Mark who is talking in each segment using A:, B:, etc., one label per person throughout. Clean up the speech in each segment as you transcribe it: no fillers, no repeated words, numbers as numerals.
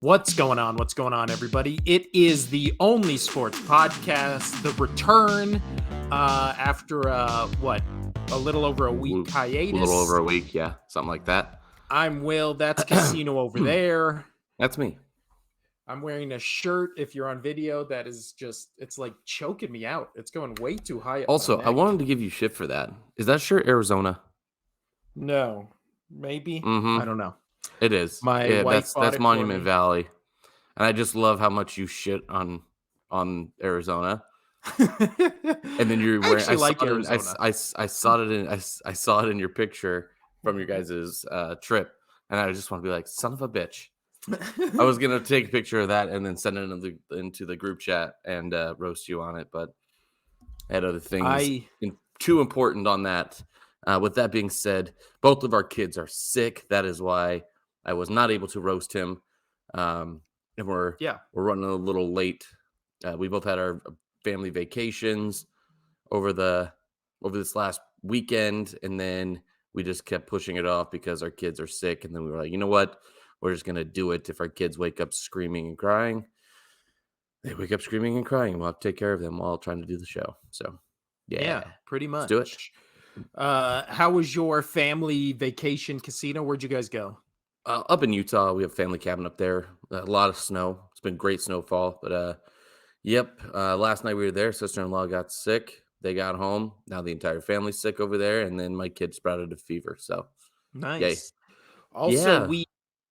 A: What's going on? What's going on, everybody? It is the Only Sports Podcast, the return after a little over a week
B: A
A: hiatus.
B: little over a week, yeah, something like that.
A: I'm Will. That's Casino over there.
B: That's me.
A: I'm wearing a shirt. If you're on video, that is it's like choking me out. It's going way too high up
B: Also,
A: my
B: I
A: neck.
B: wanted to give you shit for that. Is that shirt Arizona?
A: No, maybe.
B: Mm-hmm.
A: I don't know.
B: It is.
A: My wife bought
B: that's
A: it for
B: Monument
A: me.
B: Valley, and I just love how much you shit on Arizona. And then you're wearing.
A: I like Arizona.
B: I saw it in. I saw it in your picture from your guys' trip, and I just want to be like, son of a bitch. I was gonna take a picture of that and then send it into the group chat and roast you on it, but I had other things too important on that. With that being said, both of our kids are sick. That is why I was not able to roast him, and we're running a little late. We both had our family vacations over this last weekend, and then we just kept pushing it off because our kids are sick. And then we were like, you know what? We're just gonna do it. If our kids wake up screaming and crying, they wake up screaming and crying. We'll have to take care of them while trying to do the show. So,
A: yeah, pretty much.
B: Let's do it.
A: How was your family vacation, Casino? Where'd you guys go?
B: Up in Utah, we have a family cabin up there. A lot of snow. It's been great snowfall. But last night we were there. Sister-in-law got sick. They got home. Now the entire family's sick over there, and then my kid sprouted a fever. So
A: nice.
B: Yay.
A: Also,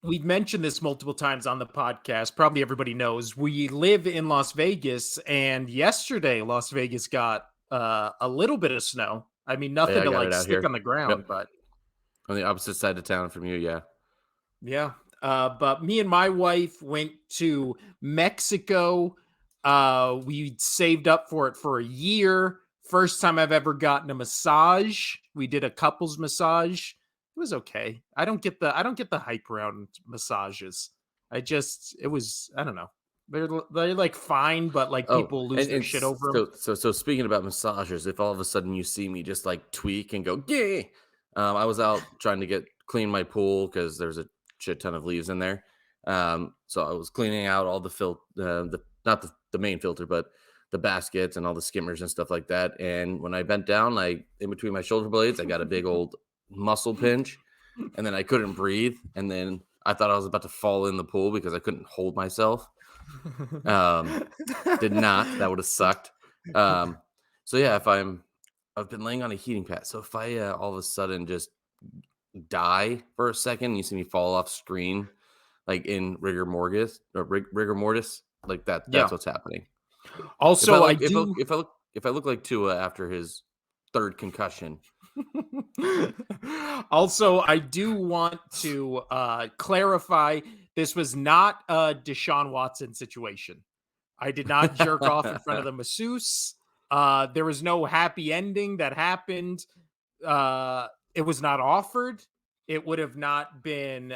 A: we've mentioned this multiple times on the podcast. Probably everybody knows we live in Las Vegas, and yesterday Las Vegas got a little bit of snow. I mean, nothing to like stick on the ground, but
B: on the opposite side of town from you, yeah.
A: Yeah. But me and my wife went to Mexico. We saved up for it for a year. First time I've ever gotten a massage. We did a couples massage. It was okay. I don't get the hype around massages. I don't know. They're like fine, but like people lose their shit over them.
B: So speaking about massages, if all of a sudden you see me just like tweak and go, yeah, I was out trying to clean my pool because there's a shit ton of leaves in there. So I was cleaning out all the not the main filter, but the baskets and all the skimmers and stuff like that. And when I bent down, in between my shoulder blades, I got a big old muscle pinch, and then I couldn't breathe. And then I thought I was about to fall in the pool because I couldn't hold myself. Did not. That would have sucked. So yeah, I've been laying on a heating pad. So if I all of a sudden just die for a second, you see me fall off screen, like in rigor mortis, like that. That's what's happening.
A: Also,
B: if I look like Tua after his third concussion.
A: Also, I do want to clarify this was not a Deshaun Watson situation. I did not jerk off in front of the masseuse. There was no happy ending that happened. It was not offered. It would have not been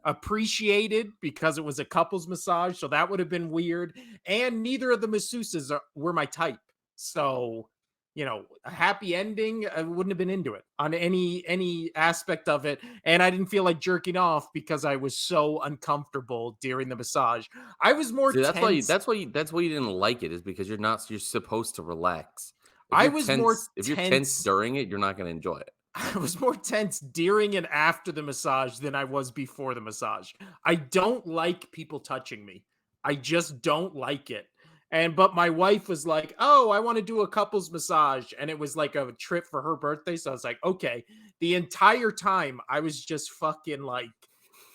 A: appreciated because it was a couples massage. So that would have been weird. And neither of the masseuses were my type. So, a happy ending, I wouldn't have been into it on any aspect of it. And I didn't feel like jerking off because I was so uncomfortable during the massage. I was more tense.
B: That's why you didn't like it, is because you're supposed to relax. If you're tense during it, you're not going to enjoy it.
A: I was more tense during and after the massage than I was before the massage. I don't like people touching me. I just don't like it. But my wife was like, "Oh, I want to do a couples massage." And it was like a trip for her birthday. So I was like, okay. The entire time I was just fucking like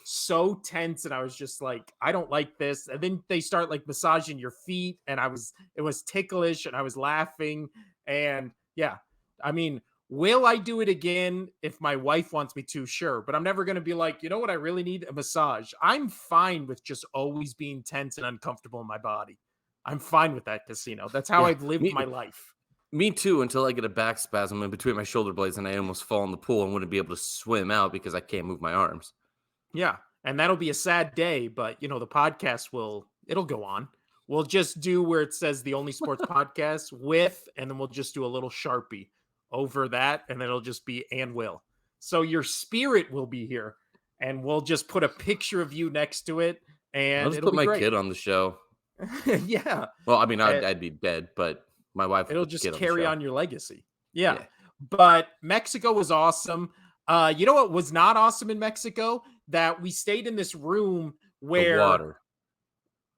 A: so tense. And I was just like, I don't like this. And then they start like massaging your feet. And it was ticklish and I was laughing. And yeah, I mean, will I do it again if my wife wants me to? Sure. But I'm never going to be like, you know what? I really need a massage. I'm fine with just always being tense and uncomfortable in my body. I'm fine with that, Casino. That's how I've lived my life.
B: Me too, until I get a back spasm in between my shoulder blades and I almost fall in the pool and wouldn't be able to swim out because I can't move my arms.
A: Yeah. And that'll be a sad day, but the podcast it'll go on. We'll just do where it says the Only Sports Podcast and then we'll just do a little Sharpie over that, and it'll just be and Will. So your spirit will be here, and we'll just put a picture of you next to it,
B: I'll
A: and
B: just
A: it'll
B: put
A: be
B: my
A: great.
B: kid on the show.
A: Yeah.
B: Well, I mean,
A: And
B: I'd be dead, but my wife would
A: it'll
B: put the
A: just
B: kid on the
A: carry
B: show.
A: on your legacy. Yeah.
B: Yeah,
A: But Mexico was awesome. You know what was not awesome in Mexico? That we stayed in this room
B: the
A: where,
B: water.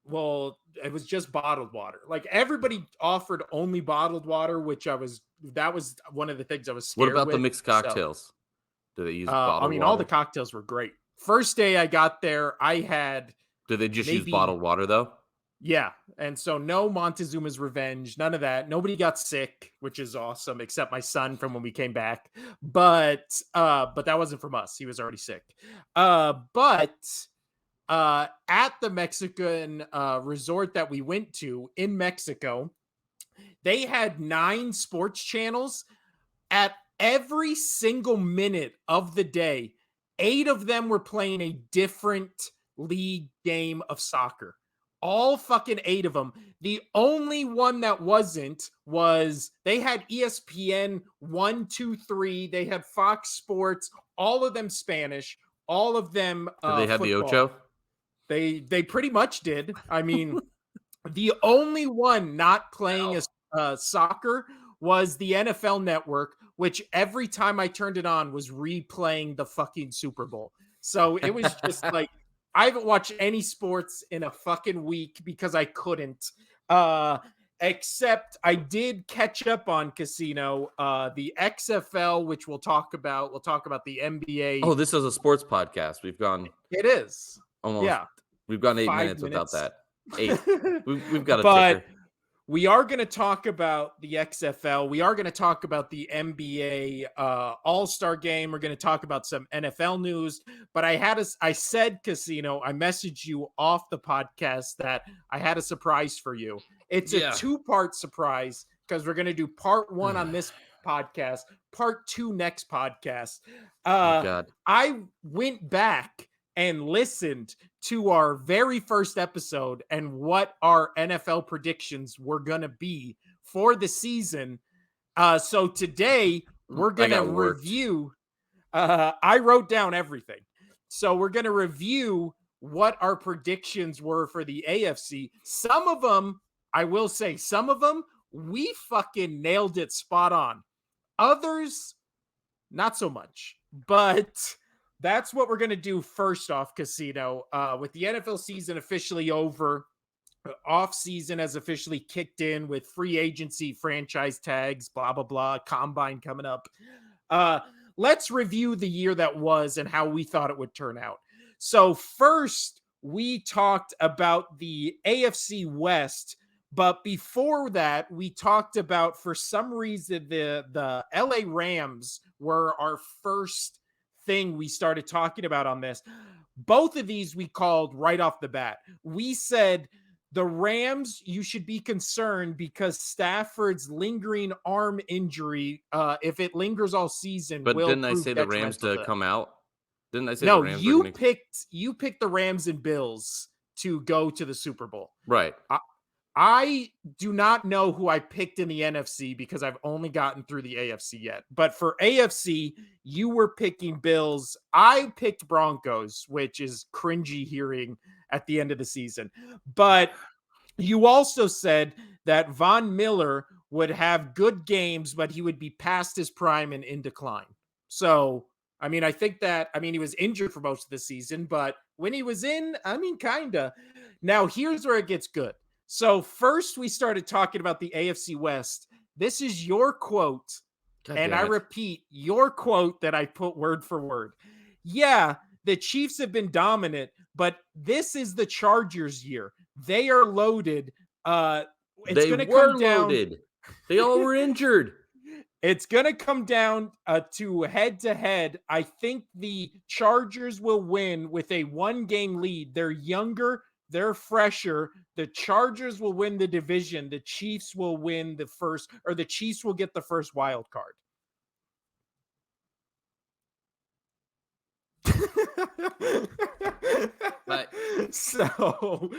A: well, it was just bottled water. Like everybody offered only bottled water, which that was one of the things I was
B: What
A: scared
B: about the
A: with.
B: mixed
A: So,
B: cocktails? Do they use
A: I
B: bottled
A: mean, all the
B: water?
A: cocktails were great. First day I got there, I had
B: Do they just use
A: maybe,
B: bottled water though?
A: yeah. And so no Montezuma's Revenge, none of that. Nobody got sick, which is awesome, except my son from when we came back. But that wasn't from us. He was already sick. But at the Mexican resort that we went to in Mexico, they had 9 sports channels. At every single minute of the day, 8 of them were playing a different league game of soccer. All fucking 8 of them. The only one that wasn't was they had ESPN 1, 2, 3. They had Fox Sports, all of them Spanish, all of them
B: Do they have the
A: football.
B: Ocho?
A: They pretty much did. I mean, the only one not playing
B: No.
A: soccer was the NFL Network, which every time I turned it on was replaying the fucking Super Bowl. So it was just like I haven't watched any sports in a fucking week because I couldn't. Except I did catch up on Casino, the XFL, which we'll talk about. We'll talk about the
B: Oh,
A: NBA.
B: this is a sports podcast. We've gone
A: It is.
B: almost.
A: Yeah.
B: We've gone 8
A: 5
B: minutes without
A: minutes.
B: that. 8. We've got a
A: But
B: ticker.
A: we are going to talk about the XFL. We are going to talk about the NBA All-Star game. We're going to talk about some NFL news. But I said, Casino, I messaged you off the podcast that I had a surprise for you. It's a
B: Yeah.
A: 2-part surprise because we're going to do part 1 on this podcast, part 2 next podcast.
B: Oh God.
A: I went back and listened to our very first episode and what our NFL predictions were going to be for the season. So today we're going to
B: got worked.
A: review. I wrote down everything. So we're going to review what our predictions were for the AFC. Some of them, I will say, some of them, we fucking nailed it spot on. Others, not so much. But that's what we're going to do first off, Casino. With the NFL season officially over, off season has officially kicked in with free agency, franchise tags, blah, blah, blah, combine coming up. Let's review the year that was and how we thought it would turn out. So first, we talked about the AFC West. But before that, we talked about, for some reason, the LA Rams were our first thing we started talking about on this. Both of these we called right off the bat. We said the Rams, you should be concerned because Stafford's lingering arm injury, if it lingers all season,
B: But
A: will
B: didn't I
A: prove
B: say the Rams
A: detrimental
B: to
A: to
B: come out? Didn't I say the
A: No,
B: Rams were going to?
A: you picked the Rams and Bills to go to the Super Bowl.
B: Right.
A: I do not know who I picked in the NFC because I've only gotten through the AFC yet. But for AFC, you were picking Bills. I picked Broncos, which is cringy hearing at the end of the season. But you also said that Von Miller would have good games, but he would be past his prime and in decline. So, I mean, he was injured for most of the season, but when he was in, I mean, kinda. Now, here's where it gets good. So first we started talking about the AFC West. This is your quote.
B: God
A: And
B: damn
A: I
B: it.
A: repeat your quote that I put word for word. Yeah, the Chiefs have been dominant, but this is the Chargers year. They are loaded. It's
B: They
A: going to
B: were
A: come down.
B: loaded. They all were injured.
A: It's going to come down to head to head. I think the Chargers will win with a 1-game lead. They're younger. They're fresher. The Chargers will win the division. The Chiefs will win the Chiefs will get the first wild card. So,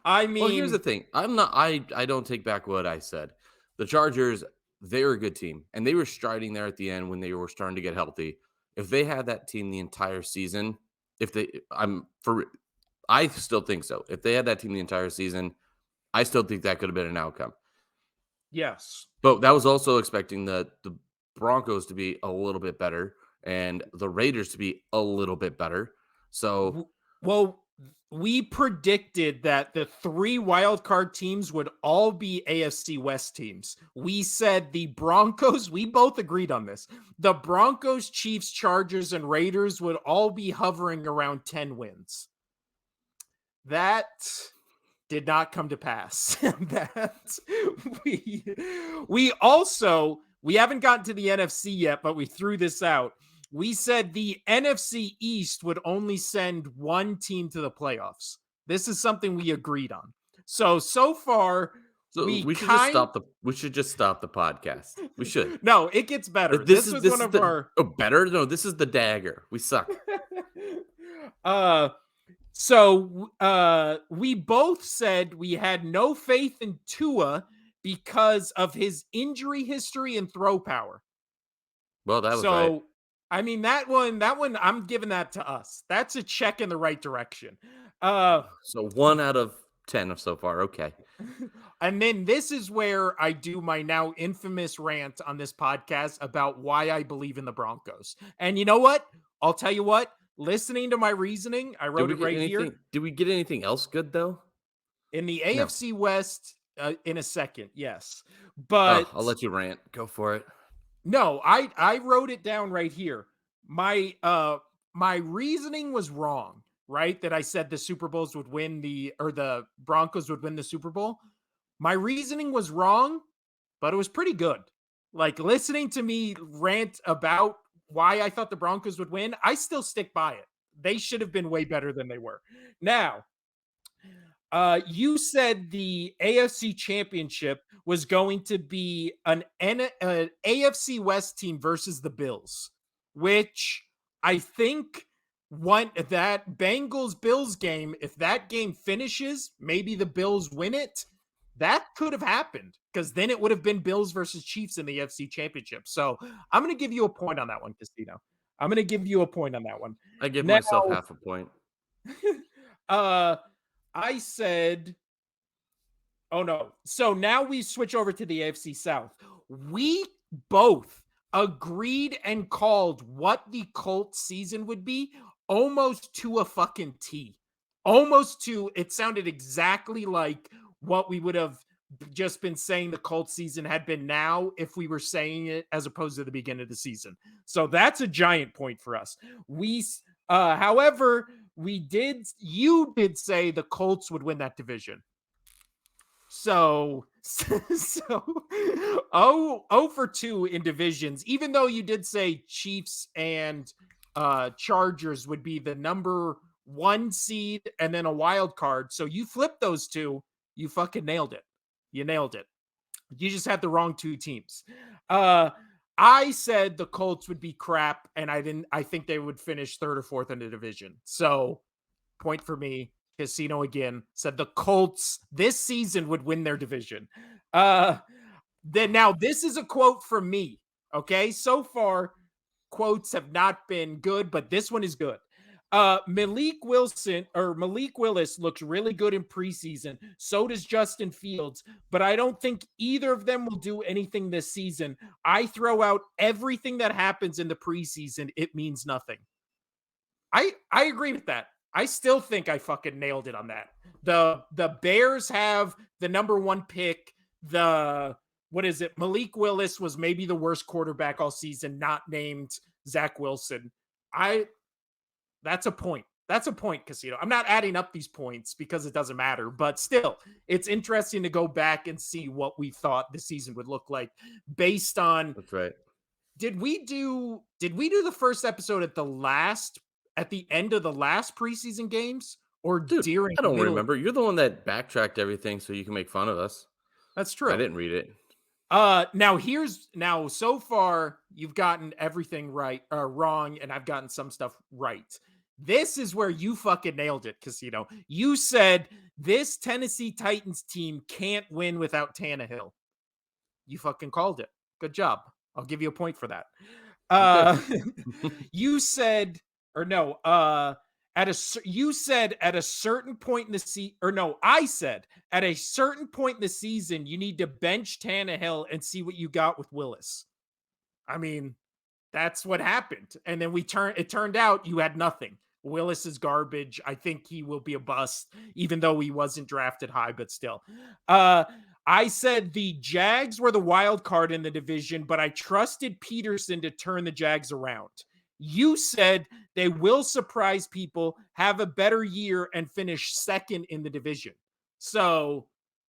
A: I mean,
B: Well, here's the thing. I don't take back what I said. The Chargers, they're a good team, and they were striding there at the end when they were starting to get healthy. If they had that team the entire season, I still think so. If they had that team the entire season, I still think that could have been an outcome.
A: Yes.
B: But that was also expecting the Broncos to be a little bit better and the Raiders to be a little bit better. So,
A: Well, we predicted that the 3 wild card teams would all be AFC West teams. We said the Broncos, we both agreed on this. The Broncos, Chiefs, Chargers, and Raiders would all be hovering around 10 wins. That did not come to pass. That we haven't gotten to the NFC yet, but we threw this out. We said the NFC East would only send one team to the playoffs. This is something we agreed on. So far,
B: we should just stop the podcast. We should.
A: No, it gets better.
B: This was one of our better. No, this is the dagger. We suck.
A: So we both said we had no faith in Tua because of his injury history and throw power.
B: Well, that was right.
A: I mean, that one, I'm giving that to us. That's a check in the right direction.
B: So 1 out of 10 so far. Okay.
A: And then this is where I do my now infamous rant on this podcast about why I believe in the Broncos. And you know what? I'll tell you what. Listening to my reasoning, I wrote it right here.
B: Did we get anything else good though?
A: In the AFC West, in a second, yes. But
B: I'll let you rant. Go for it.
A: No, I wrote it down right here. My reasoning was wrong, right? That I said the the Broncos would win the Super Bowl. My reasoning was wrong, but it was pretty good. Like, listening to me rant about why I thought the Broncos would win, I still stick by it. They should have been way better than they were. Now, you said the AFC Championship was going to be an AFC West team versus the Bills, which I think that Bengals-Bills game, if that game finishes, maybe the Bills win it. That could have happened because then it would have been Bills versus Chiefs in the AFC Championship. So I'm going to give you a point on that one, Casino. I'm going to give you a point on that one.
B: I give myself half a point.
A: I said, oh no. So now we switch over to the AFC South. We both agreed and called what the Colts season would be almost to a fucking T. Almost to, it sounded exactly like what we would have just been saying the Colts season had been now if we were saying it as opposed to the beginning of the season. So that's a giant point for us. However, you did say the Colts would win that division. So 0 for 2 in divisions, even though you did say Chiefs and Chargers would be the number 1 seed and then a wild card. So you flipped those two, you fucking nailed it. You nailed it. You just had the wrong 2 teams. I said the Colts would be crap, and I think they would finish 3rd or 4th in the division. So, point for me. Casino again said the Colts this season would win their division. Now this is a quote from me. Okay, so far quotes have not been good, but this one is good. Malik Willis looks really good in preseason. So does Justin Fields, but I don't think either of them will do anything this season. I throw out everything that happens in the preseason. It means nothing. I agree with that. I still think I fucking nailed it on that. The Bears have the number 1 pick. Malik Willis was maybe the worst quarterback all season, not named Zach Wilson. That's a point. That's a point, Casino. I'm not adding up these points because it doesn't matter, but still, it's interesting to go back and see what we thought the season would look like based on.
B: That's right.
A: Did we do the first episode at the end of the last preseason games or during?
B: I don't remember. You're the one that backtracked everything so you can make fun of us.
A: That's true.
B: I didn't read it.
A: Now so far you've gotten everything wrong, and I've gotten some stuff right. This is where you fucking nailed it, Casino. You said this Tennessee Titans team can't win without Tannehill. You fucking called it. Good job. I'll give you a point for that. You said, or no, you said at a certain point in the season, or no, I said at a certain point in the season, you need to bench Tannehill and see what you got with Willis. I mean, that's what happened. And then it turned out you had nothing. Willis is garbage. I think he will be a bust, even though he wasn't drafted high, but still. I said the Jags were the wild card in the division, but I trusted Peterson to turn the Jags around. You said they will surprise people, have a better year, and finish second in the division. So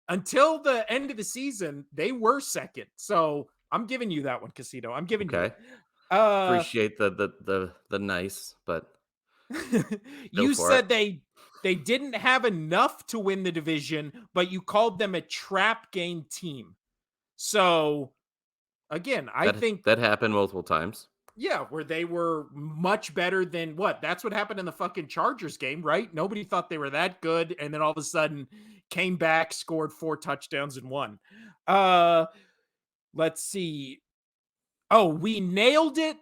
A: until the end of the season, they were second. So I'm giving you that one, Casino. I'm giving you
B: Okay.
A: it.
B: Appreciate the nice, but
A: You
B: for
A: said
B: it.
A: they didn't have enough to win the division, but you called them a trap game team. So again, I think
B: that happened multiple times.
A: yeah, where they were much better than what? That's what happened in the fucking Chargers game, right? Nobody thought they were that good, and then all of a sudden came back, scored 4 touchdowns and won. Let's see. Oh, we nailed it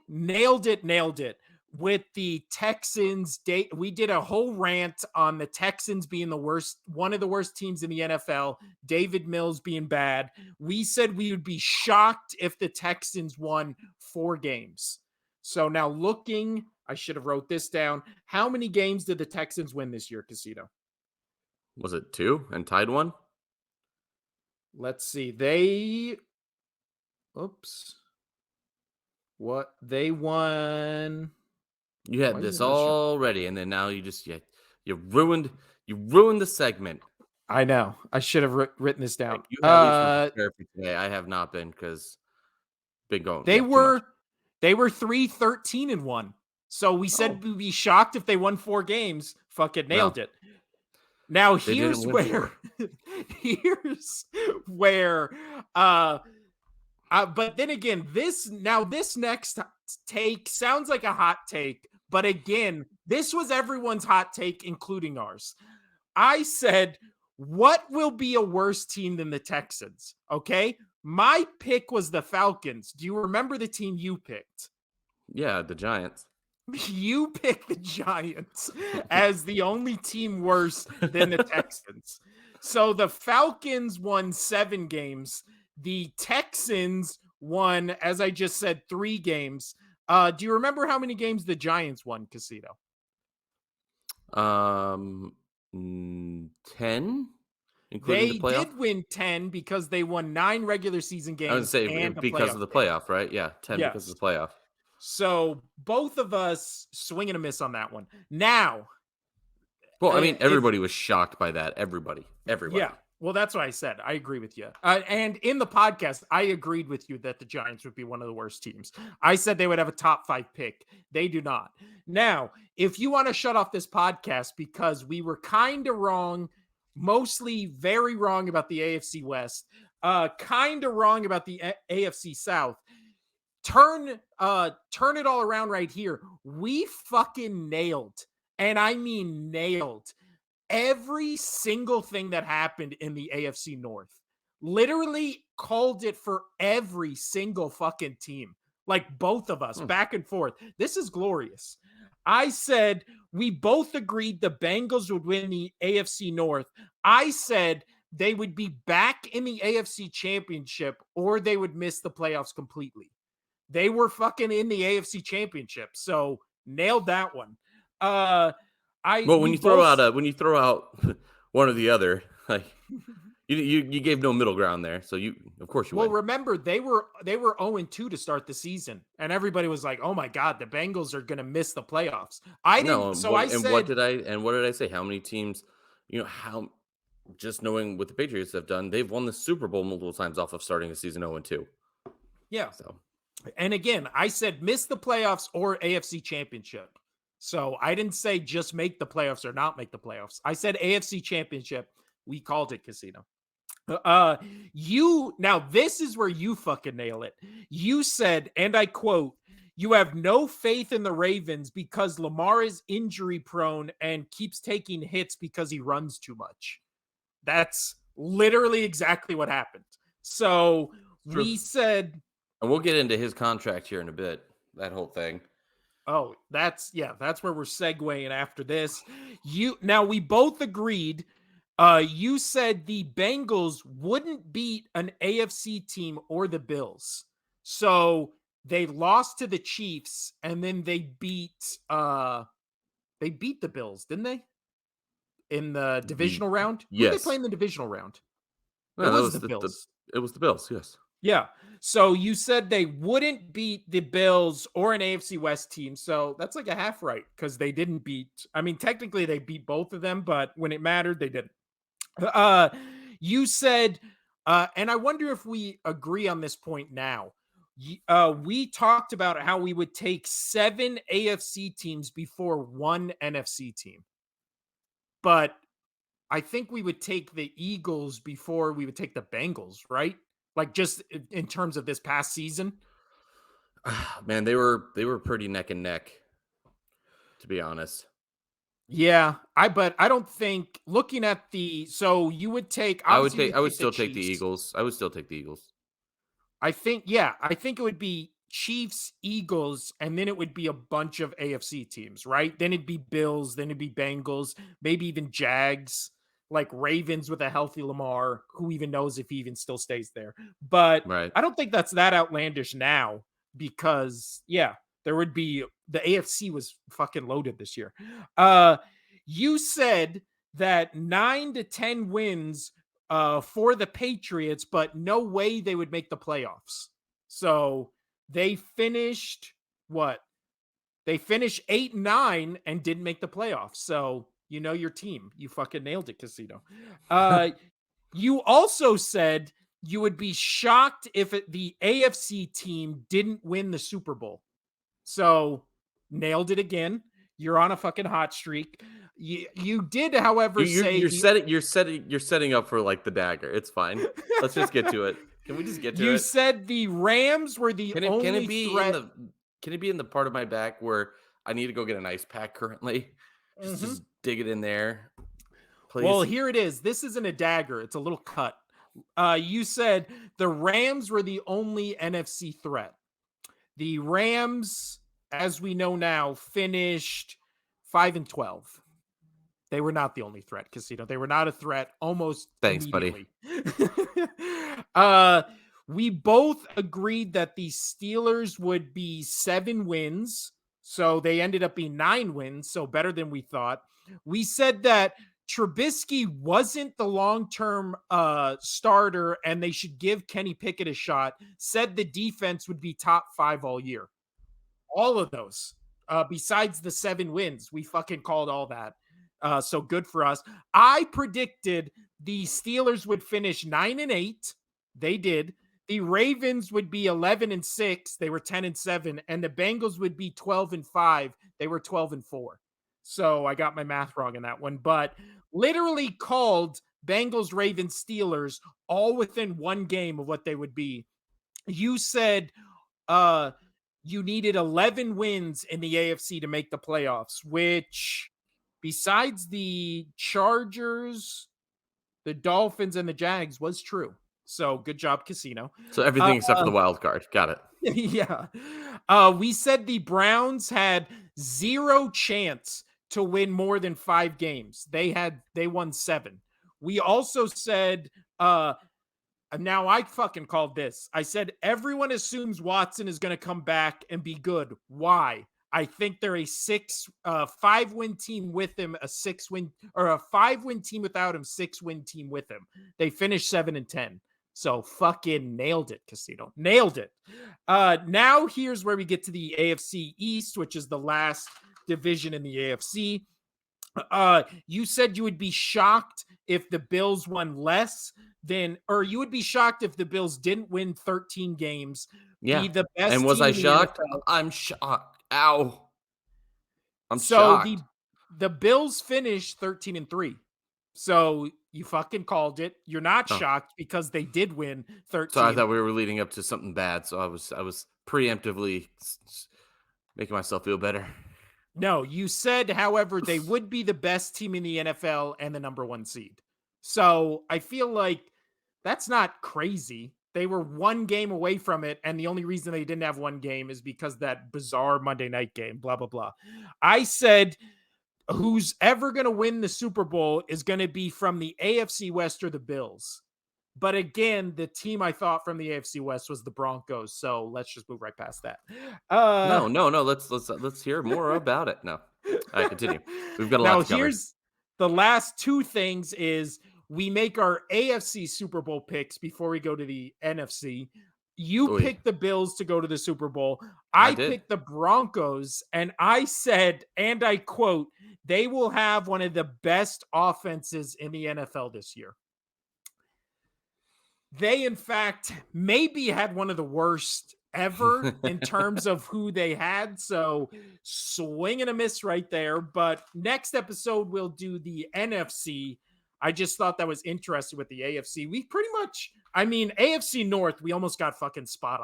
A: with the Texans. We did a whole rant on the Texans being one of the worst teams in the NFL, David Mills being bad. We said we would be shocked if the Texans won 4 games. So now looking, I should have wrote this down. How many games did the Texans win this year, Casino?
B: Was it 2 and tied 1?
A: Let's see. What they won.
B: You had this already, and then now you ruined the segment.
A: I know. I should have written this down.
B: You have therapy today. I have not been because been going.
A: They were 3-13-1. So we said we'd be shocked if they won 4 games. Fucking nailed it. Now here's where but then again, this next take sounds like a hot take, but again, this was everyone's hot take, including ours. I said, what will be a worse team than the Texans? Okay. My pick was the Falcons. Do you remember the team you picked?
B: Yeah, the Giants.
A: You picked the Giants as the only team worse than the Texans. So the Falcons won 7 games. The Texans won, as I just said, 3 games. Do you remember how many games the Giants won, Casino?
B: 10?
A: They did win 10 because they won 9 regular season games.
B: I would say because of the playoff, right? Yeah, 10 because of the playoff.
A: So both of us swing and a miss on that one. Now,
B: well, I mean, everybody was shocked by that. Everybody.
A: Yeah. Well, that's what I said. I agree with you. And in the podcast, I agreed with you that the Giants would be one of the worst teams. I said they would have a top 5 pick. They do not. Now, if you want to shut off this podcast because we were kind of wrong, mostly very wrong about the AFC West, kind of wrong about the AFC South, turn it all around right here. We fucking nailed, and I mean nailed, every single thing that happened in the AFC North. Literally called it for every single fucking team. Like both of us, back and forth. This is glorious. I said we both agreed the Bengals would win the AFC North. I said they would be back in the AFC Championship or they would miss the playoffs completely. They were fucking in the AFC Championship. So nailed that one. When you throw
B: out one or the other, like you gave no middle ground there, so of course you win.
A: Well, remember they were 0-2 to start the season, and everybody was like, "Oh my god, the Bengals are going to miss the playoffs." I didn't. What did I say? How many teams? How just knowing what the Patriots have done, they've won the Super Bowl multiple times off of starting a season 0-2. Yeah. So, and again, I said miss the playoffs or AFC Championship. So I didn't say just make the playoffs or not make the playoffs. I said AFC Championship. We called it, Casino. Now this is where you fucking nail it. You said, and I quote, "You have no faith in the Ravens because Lamar is injury prone and keeps taking hits because he runs too much." That's literally exactly what happened. So we said,
B: and we'll get into his contract here in a bit, that whole thing.
A: Oh, that's where we're segueing after this. Now we both agreed. You said the Bengals wouldn't beat an AFC team or the Bills. So they lost to the Chiefs and then they beat the Bills, didn't they? In the
B: The
A: divisional round? Who did they play
B: yes.
A: in the divisional round? It
B: No, that
A: was
B: was
A: the
B: the
A: Bills.
B: it was the Bills, yes.
A: Yeah. So you said they wouldn't beat the Bills or an AFC West team. So that's like a half right because they didn't beat. I mean, technically they beat both of them, but when it mattered, they didn't. Uh, you said, and I wonder if we agree on this point now. We talked about how we would take 7 AFC teams before one NFC team, but I think we would take the Eagles before we would take the Bengals, right? Like just in terms of this past season.
B: Man, they were pretty neck and neck, to be honest.
A: Yeah, but I don't think looking at the so you would take obviously you would
B: I would
A: take the
B: still take the
A: Chiefs.
B: Eagles. I would still take the Eagles.
A: I think it would be Chiefs, Eagles, and then it would be a bunch of AFC teams, right? Then it'd be Bills, then it'd be Bengals, maybe even Jags, like Ravens with a healthy Lamar, who even knows if he even still stays there. But
B: Right.
A: I don't think that's that outlandish now because there would be the AFC was fucking loaded this year. You said that 9 to 10 wins for the Patriots, but no way they would make the playoffs. So they finished what? They finished 8-9 and didn't make the playoffs. So you know your team. You fucking nailed it, Casino. You also said you would be shocked if the AFC team didn't win the Super Bowl. So nailed it again. You're on a fucking hot streak. You did, however, say
B: You're setting up for like the dagger. It's fine. Let's just get to it. Can we just get to
A: you
B: it?
A: said the Rams were the
B: Can it
A: only
B: be in
A: threat.
B: the part of my back where I need to go get an ice pack currently?
A: Mhm.
B: Just dig it in there,
A: Well,
B: please.
A: here it is. This isn't a dagger, it's a little cut. You said the Rams were the only NFC threat. The Rams, as we know now, finished 5-12. They were not the only threat, Casino. They were not a threat almost
B: Thanks, buddy.
A: immediately. uh, we both agreed that the Steelers would be 7 wins. So they ended up being 9 wins. So better than we thought. We said that Trubisky wasn't the long-term starter and they should give Kenny Pickett a shot. Said the defense would be top 5 all year. All of those. Besides the 7 wins, we fucking called all that. So good for us. I predicted the Steelers would finish 9-8. They did. The Ravens would be 11-6. They were 10-7, and the Bengals would be 12-5. They were 12-4. So I got my math wrong in that one, but literally called Bengals, Ravens, Steelers all within one game of what they would be. You said uh you needed 11 wins in the AFC to make the playoffs, which besides the Chargers, the Dolphins, and the Jags was true. So good job, Casino.
B: So everything except for the wild card. Got it.
A: Yeah. We said the Browns had 0 chance to win more than 5 games. They won 7. We also said now I fucking called this. I said everyone assumes Watson is going to come back and be good. Why? I think they're a 5-win team with him, a 6-win or a 5-win team without him, 6-win team with him. They finished 7-10. So fucking nailed it, Casino. Nailed it. Now here's where we get to the AFC East, which is the last division in the AFC. You said you would be shocked if the Bills won less than, or you would be shocked if the Bills didn't win 13 games,
B: Yeah.
A: be the best
B: And was
A: team
B: I
A: in the
B: shocked?
A: NFL.
B: I'm shocked. Ow. I'm
A: So
B: shocked.
A: the Bills finished 13-3. So you fucking called it. You're not
B: Oh.
A: shocked because they did win 13.
B: So I thought we were leading up to something bad. So I was preemptively making myself feel better.
A: No, you said, however, they would be the best team in the NFL and the number 1 seed. So I feel like that's not crazy. They were one game away from it, and the only reason they didn't have one game is because that bizarre Monday night game, blah, blah, blah. I said, who's ever going to win the Super Bowl is going to be from the AFC West or the Bills. But again, the team I thought from the AFC West was the Broncos. So let's just move right past that.
B: No. Let's hear more about it. No. All right, continue. We've got a
A: Now,
B: lot to cover.
A: here's the last two things is we make our AFC Super Bowl picks before we go to the NFC. You
B: Oy.
A: picked the Bills to go to the Super Bowl.
B: I
A: I
B: did.
A: picked the Broncos, and I said, and I quote, they will have one of the best offenses in the NFL this year. They, in fact, maybe had one of the worst ever in terms of who they had. So swing and a miss right there. But next episode, we'll do the NFC. I just thought that was interesting with the AFC. We pretty much, I mean, AFC North, we almost got fucking spot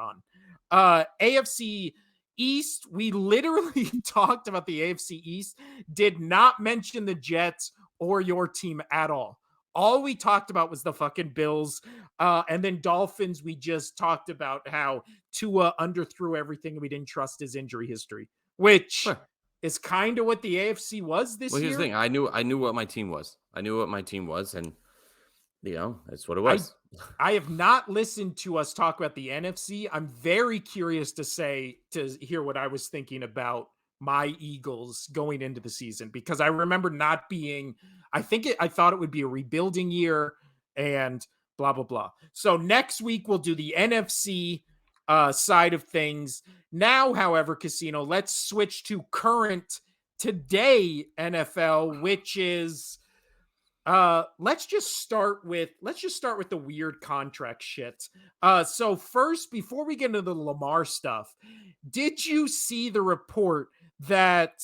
A: on. AFC East, we literally talked about the AFC East, did not mention the Jets or your team at all. All we talked about was the fucking Bills. And then Dolphins, we just talked about how Tua underthrew everything and we didn't trust his injury history, which is kind of what the AFC was this year.
B: Well, here's the thing. I knew what my team was. And that's what it was.
A: I have not listened to us talk about the NFC. I'm very curious to hear what I was thinking about my Eagles going into the season, because I remember not being, I thought it would be a rebuilding year and blah, blah, blah. So next week we'll do the NFC side of things. Now, however, Casino, let's switch to current today NFL, which is let's just start with the weird contract shit. So first, before we get into the Lamar stuff, did you see the report that,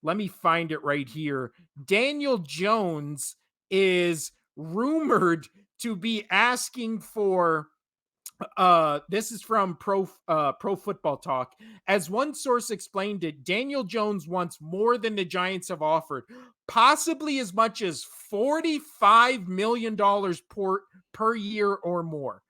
A: let me find it right here, Daniel Jones is rumored to be asking for, this is from Pro Football Talk. As one source explained it, Daniel Jones wants more than the Giants have offered, possibly as much as $45 million per year or more.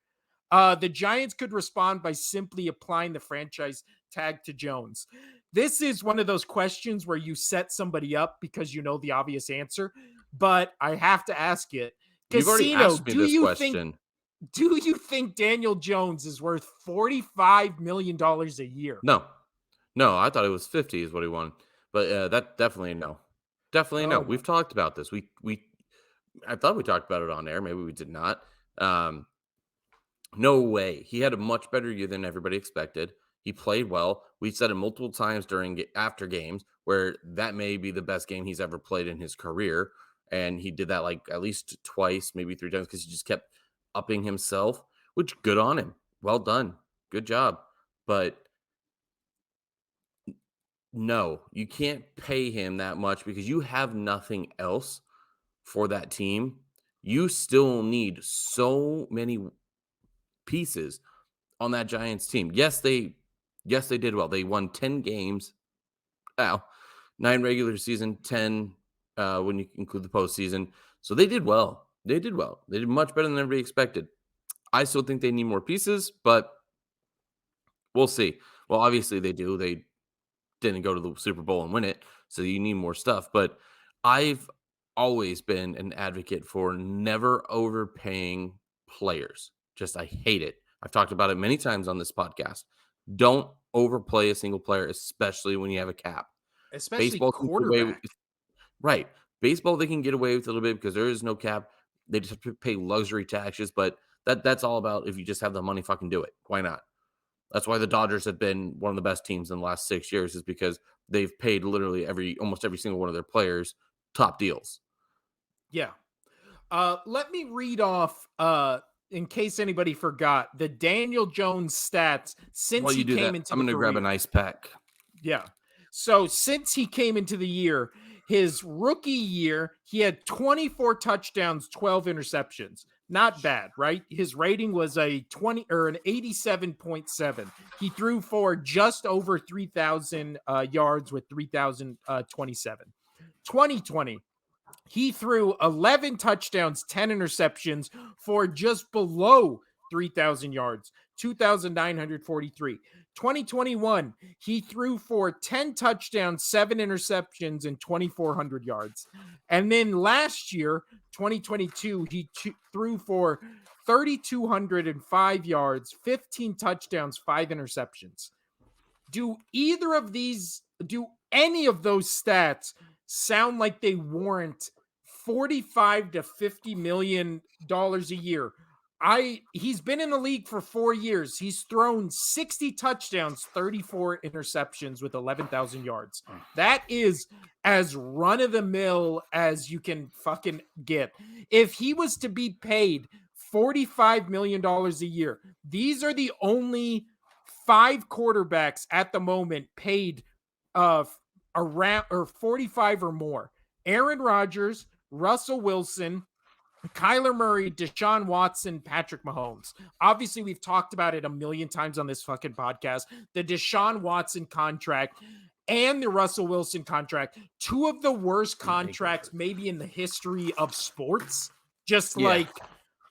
A: The Giants could respond by simply applying the franchise tag to Jones. This is one of those questions where you set somebody up because you know the obvious answer, but I have to ask it.
B: You've already asked me this question.
A: Do you think Daniel Jones is worth $45 million a year?
B: No, I thought it was 50 is what he wanted, but that definitely no. Definitely no. We've talked about this. I thought we talked about it on air. Maybe we did not. No way. He had a much better year than everybody expected. He played well. We said it multiple times after games where that may be the best game he's ever played in his career. And he did that like at least twice, maybe 3 times, because he just kept upping himself, which good on him. Well done. Good job. But no, you can't pay him that much because you have nothing else for that team. You still need so many pieces on that Giants team. Yes, they did well. They won 10 games. 9 regular season, 10 when you include the postseason. So they did well. They did much better than everybody expected. I still think they need more pieces, but we'll see. Well, obviously they do. They didn't go to the Super Bowl and win it, so you need more stuff. But I've always been an advocate for never overpaying players. I hate it. I've talked about it many times on this podcast. Don't overplay a single player, especially when you have a cap.
A: Especially
B: baseball
A: quarterback.
B: Right. Baseball, they can get away with a little bit because there is no cap. They just have to pay luxury taxes, but that's all about if you just have the money, fucking do it. Why not? That's why the Dodgers have been one of the best teams in the last 6 years, is because they've paid literally almost every single one of their players top deals.
A: Yeah. Let me read off, in case anybody forgot, the Daniel Jones stats since he came into the
B: I'm going to grab an ice pack.
A: Yeah. So since he came into the year, his rookie year, he had 24 touchdowns, 12 interceptions. Not bad, right? His rating was an 87.7. He threw for just over 3,000 yards with 3,027. 2020, he threw 11 touchdowns, 10 interceptions for just below 3,000 yards, 2,943. 2021, he threw for 10 touchdowns, 7 interceptions, and 2,400 yards. And then last year, 2022, he threw for 3,205 yards, 15 touchdowns, 5 interceptions. Do any of those stats sound like they warrant 45 to 50 million dollars a year? He's been in the league for 4 years. He's thrown 60 touchdowns, 34 interceptions with 11,000 yards. That is as run of the mill as you can fucking get. If he was to be paid $45 million a year, these are the only 5 quarterbacks at the moment paid around or 45 or more. Aaron Rodgers, Russell Wilson, Kyler Murray, Deshaun Watson, Patrick Mahomes. Obviously, we've talked about it a million times on this fucking podcast. The Deshaun Watson contract and the Russell Wilson contract, 2 of the worst contracts maybe in the history of sports. Just like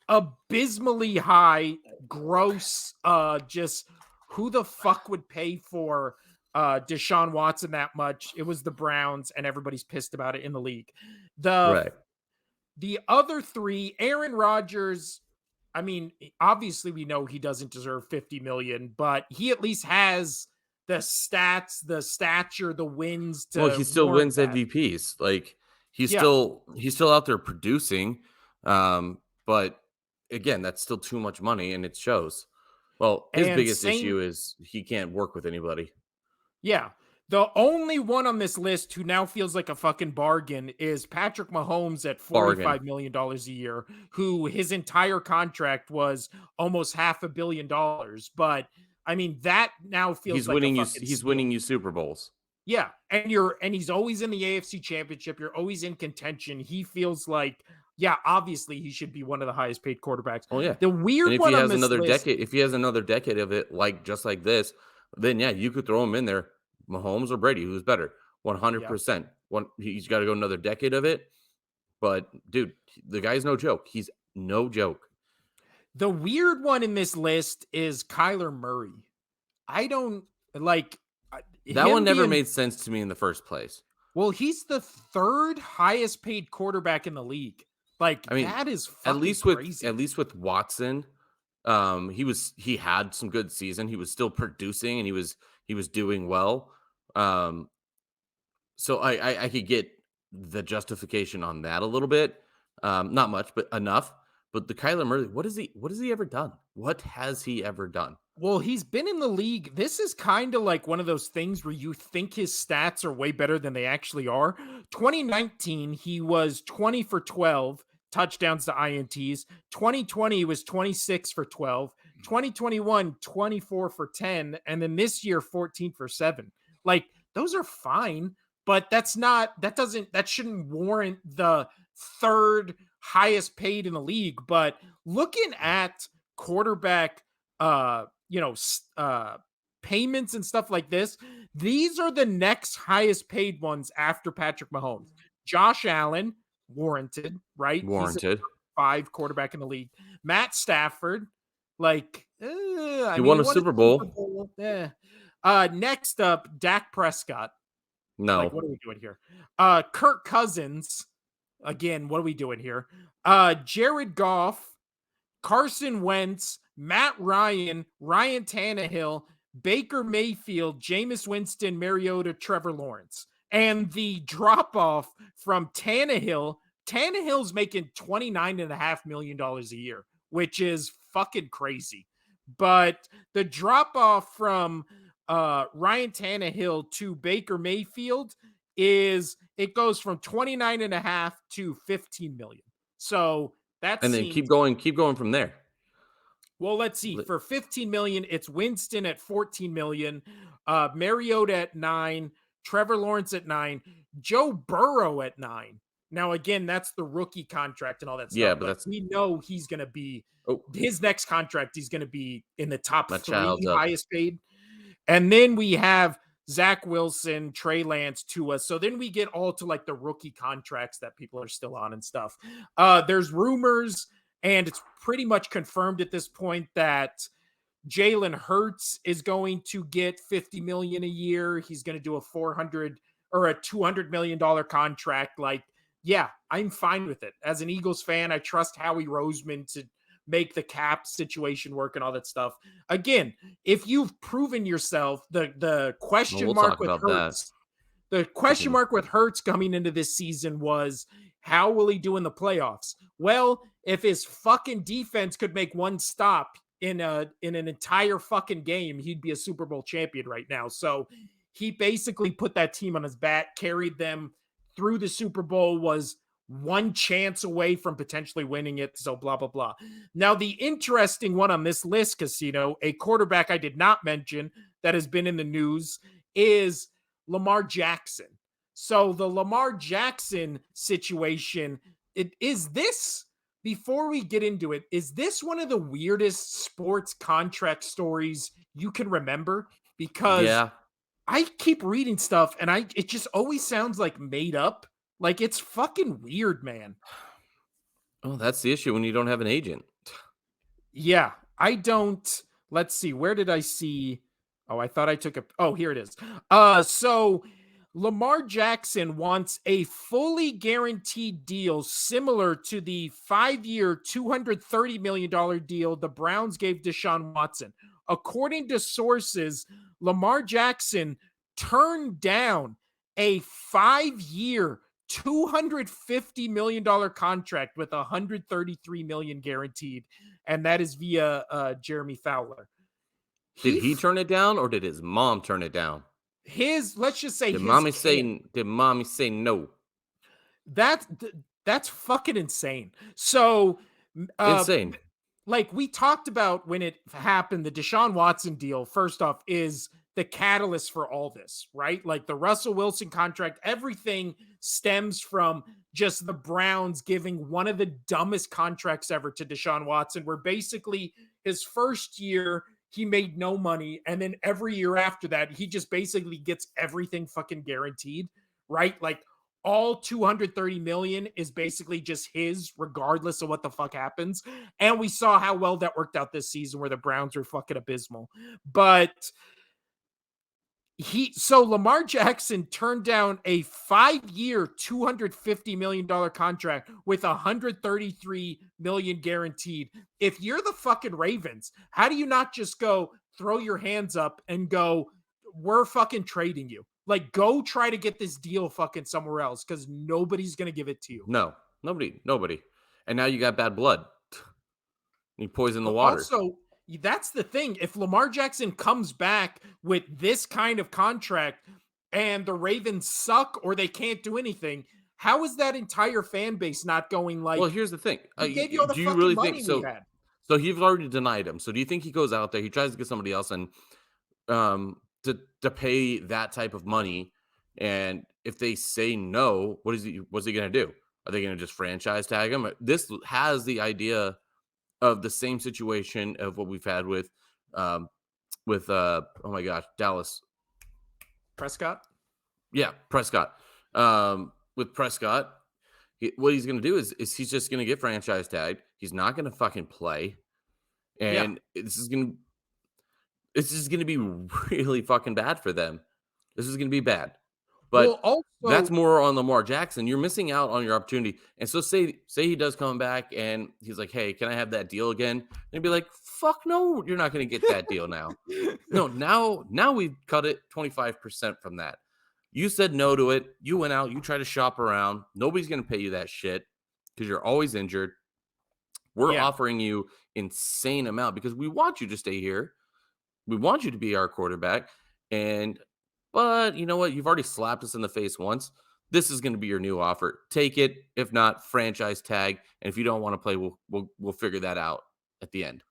A: abysmally high, gross, just who the fuck would pay for Deshaun Watson that much? It was the Browns, and everybody's pissed about it in the league. The other 3, Aaron Rodgers, I mean, obviously we know he doesn't deserve 50 million, but he at least has the stats, the stature, the wins to
B: he still wins
A: that.
B: MVPs. Like he's still out there producing. But again, that's still too much money, and it shows. Well, his biggest issue is he can't work with anybody.
A: Yeah. The only one on this list who now feels like a fucking bargain is Patrick Mahomes at $45 million a year, who his entire contract was almost $500 million. But I mean, that now feels
B: he's
A: like
B: winning you Super Bowls.
A: Yeah. And he's always in the AFC Championship. You're always in contention. He feels like, yeah, obviously he should be one of the highest paid quarterbacks.
B: Oh yeah.
A: The weird
B: if
A: one
B: he
A: on
B: has
A: this
B: another
A: list,
B: decade, if he has another decade of it, just like this, then yeah, you could throw him in there. Mahomes or Brady, who's better? 100%. He's got to go another decade of it. But dude, the guy's no joke. He's no joke.
A: The weird one in this list is Kyler Murray. I don't like
B: that one. Never made sense to me in the first place.
A: Well, he's the 3rd highest paid quarterback in the league. Like, I mean, that is fucking crazy.
B: At least with Watson, he had some good season. He was still producing, and he was doing well. So I could get the justification on that a little bit. Not much, but enough. But the Kyler Murray, what has he ever done? What has he ever done?
A: Well, he's been in the league. This is kind of like one of those things where you think his stats are way better than they actually are. 2019, he was 20 for 12 touchdowns to INTs. 2020 was 26 for 12. 2021, 24 for 10. And then this year, 14 for 7. Like, those are fine, but that shouldn't warrant the 3rd highest paid in the league. But looking at quarterback, payments and stuff like this, these are the next highest paid ones after Patrick Mahomes. Josh Allen, warranted, right?
B: Warranted.
A: He's a 5 quarterback in the league. Matt Stafford, like,
B: he won a Super Bowl.
A: Next up, Dak Prescott.
B: No.
A: Like, what are we doing here? Kirk Cousins. Again, what are we doing here? Jared Goff, Carson Wentz, Matt Ryan, Ryan Tannehill, Baker Mayfield, Jameis Winston, Mariota, Trevor Lawrence. And the drop-off from Tannehill's making $29.5 million a year, which is fucking crazy. But the drop-off from Ryan Tannehill to Baker Mayfield it goes from 29.5 to 15 million. So that's
B: and then keep going from there.
A: Well, let's see. For 15 million, it's Winston at 14 million, Mariota at 9, Trevor Lawrence at 9, Joe Burrow at 9. Now, again, that's the rookie contract and all that stuff.
B: Yeah, but
A: we know he's going to be his next contract. He's going to be in the top 3 highest paid. And then we have Zach Wilson, Trey Lance, Tua. So then we get all to like the rookie contracts that people are still on and stuff. There's rumors And it's pretty much confirmed at this point that Jalen Hurts is going to get 50 million a year. He's going to do a 400 or a 200 million dollar contract. Like, yeah, I'm fine with it. As an Eagles fan, I trust Howie Roseman to make the cap situation work and all that stuff. Again, if you've proven yourself, the
B: Well,
A: question
B: we'll
A: mark
B: talk
A: with
B: about that.
A: Hurts, the question mark with Hurts coming into this season was how will he do in the playoffs? Well, if his fucking defense could make one stop in an entire fucking game, he'd be a Super Bowl champion right now. So he basically put that team on his back, carried them through the Super Bowl, was one chance away from potentially winning it. So blah blah blah. Now the interesting one on this list, Casino, a quarterback I did not mention that has been in the news is Lamar Jackson. So the Lamar Jackson situation, before we get into it, is this one of the weirdest sports contract stories you can remember? Because
B: Yeah.
A: I keep reading stuff and it just always sounds like made up. Like it's fucking weird, man.
B: Oh, that's the issue when you don't have an agent.
A: Yeah, I don't. Let's see. Where did I see? Oh, I thought I took a. Oh, here it is. So Lamar Jackson wants a fully guaranteed deal similar to the 5-year, $230 million deal the Browns gave Deshaun Watson. According to sources, Lamar Jackson turned down a 5-year, $250 million contract with $133 million guaranteed, and that is via Jeremy Fowler.
B: Did he turn it down or did his mom turn it down?
A: Let's just say
B: Did
A: his
B: mommy
A: kid,
B: say no?
A: that that's fucking insane. So, uh,
B: Insane.
A: like we talked about when it happened, the Deshaun Watson deal, first off, is the catalyst for all this, right? Like the Russell Wilson contract, everything stems from just the Browns giving one of the dumbest contracts ever to Deshaun Watson, where basically his first year, he made no money. And then every year after that, he just basically gets everything fucking guaranteed, right? Like all 230 million is basically just his regardless of what the fuck happens. And we saw how well that worked out this season where the Browns were fucking abysmal. But so Lamar Jackson turned down a 5-year, $250 million contract with $133 million guaranteed. If you're the fucking Ravens, how do you not just go throw your hands up and go, we're fucking trading you? Like, go try to get this deal fucking somewhere else because nobody's going to give it to you.
B: No, nobody. And now you got bad blood. You poison the
A: But
B: water.
A: also, that's the thing. If Lamar Jackson comes back with this kind of contract and the Ravens suck or they can't do anything, how is that entire fan base not going like,
B: Well, here's the thing.
A: we gave you all the
B: Do you
A: fucking
B: really
A: money
B: think
A: we
B: so?
A: had?
B: So he's already denied him. So do you think he goes out there, he tries to get somebody else and to pay that type of money, and if they say no, what's he going to do? Are they going to just franchise tag him? This has the idea of the same situation of what we've had with oh my gosh, Dallas.
A: Prescott?
B: Yeah, Prescott. With Prescott, what he's going to do is he's just going to get franchise tagged. He's not going to fucking play, and this is going to be really fucking bad for them. This is going to be bad. But
A: Well,
B: that's
A: also,
B: more on Lamar Jackson. You're missing out on your opportunity. And so say he does come back and he's like, "Hey, can I have that deal again?" And be like, "Fuck no, you're not going to get that deal now." No, now we've cut it 25% from that. You said no to it. You went out, you tried to shop around. Nobody's going to pay you that shit because you're always injured. We're offering you insane amount because we want you to stay here. We want you to be our quarterback. But you know what? You've already slapped us in the face once. This is going to be your new offer. Take it. If not, franchise tag. And if you don't want to play, we'll figure that out at the end.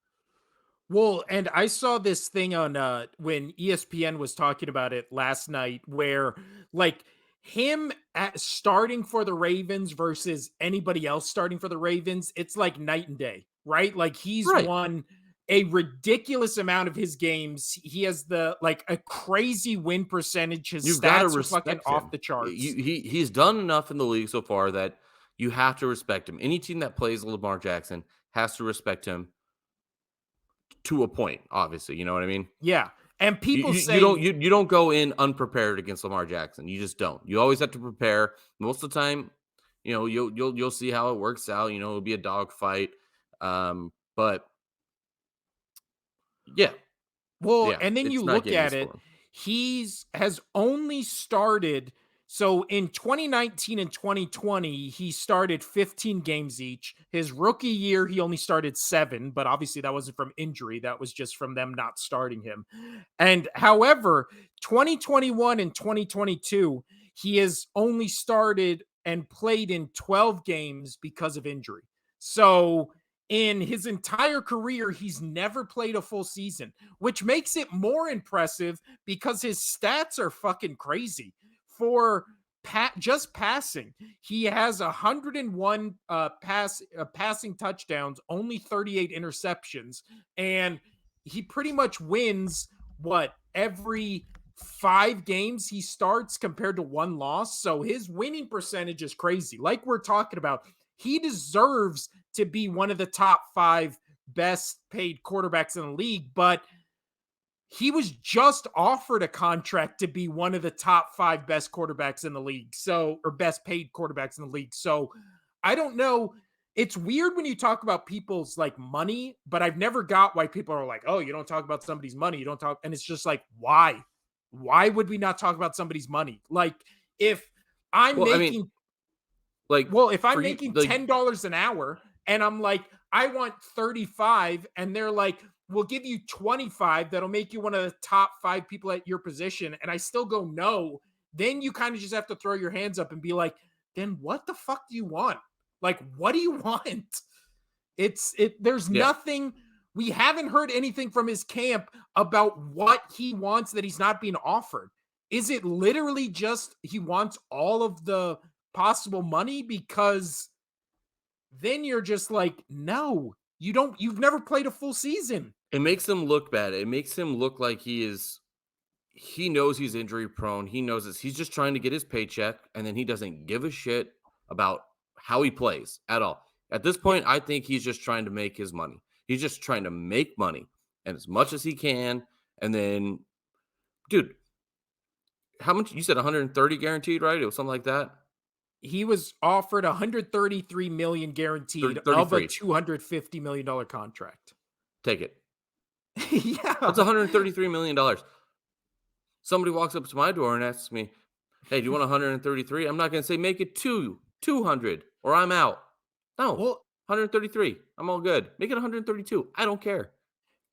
A: well, and I saw this thing on when ESPN was talking about it last night, where like him starting for the Ravens versus anybody else starting for the Ravens, it's like night and day, right? Like he's
B: Right.
A: won a ridiculous amount of his games. He has a crazy win percentage. His
B: You've got to
A: stats are fucking
B: respect him.
A: off the charts.
B: He's done enough in the league so far that You have to respect him. Any team that plays Lamar Jackson has to respect him to a point, obviously. You know what I mean?
A: Yeah. And
B: You,
A: people
B: you, you
A: say,
B: don't you don't go in unprepared against Lamar Jackson. You just don't. You always have to prepare. Most of the time, you'll see how it works out. It'll be a dogfight. But yeah,
A: well,
B: yeah,
A: and then you
B: it's not
A: look
B: getting
A: at
B: easy for
A: it,
B: him.
A: he's has only started. So in 2019 and 2020, he started 15 games each. His rookie year, he only started 7, but obviously that wasn't from injury. That was just from them not starting him. And however, 2021 and 2022, he has only started and played in 12 games because of injury. So in his entire career, he's never played a full season, which makes it more impressive because his stats are fucking crazy. For just passing, he has 101 passing touchdowns, only 38 interceptions, and he pretty much wins what every 5 games he starts compared to 1 loss. So his winning percentage is crazy. Like we're talking about, he deserves to be one of the top 5 best paid quarterbacks in the league, but he was just offered a contract to be one of the top 5 best quarterbacks in the league. So, or best paid quarterbacks in the league. So, I don't know. It's weird when you talk about people's like money, but I've never got why people are like, "Oh, you don't talk about somebody's money. You don't talk." And it's just like, why? Why would we not talk about somebody's money? Like if I'm
B: Well, I mean,
A: making
B: like
A: if
B: for
A: I'm
B: you,
A: making
B: like
A: $10 an hour and I'm like, I want 35, and they're like, we'll give you 25, that'll make you one of the top 5 people at your position, and I still go no, then you kind of just have to throw your hands up and be like, then what the fuck do you want? Like, what do you want? There's
B: yeah.
A: nothing. We haven't heard anything from his camp about what he wants that he's not being offered. Is it literally just he wants all of the possible money? Because then you're just like, no, you've never played a full season.
B: It makes him look bad. It makes him look like he knows he's injury prone. He knows this. He's just trying to get his paycheck, and then he doesn't give a shit about how he plays at all. At this
A: Yeah,
B: point, I think he's just trying to make his money. He's just trying to make money and as much as he can. And then, dude, how much you said 130 guaranteed, right? It was something like that.
A: he was offered 133 million
B: 30,
A: guaranteed of a
B: 33.
A: $250 million contract.
B: Take it. That's
A: Yeah.
B: 133 million dollars. Somebody walks up to my door and asks me, "Hey, do you want 133?" I'm not going to say make it 200 or I'm out. No,
A: Well,
B: 133. I'm all good. Make it 132. I don't care.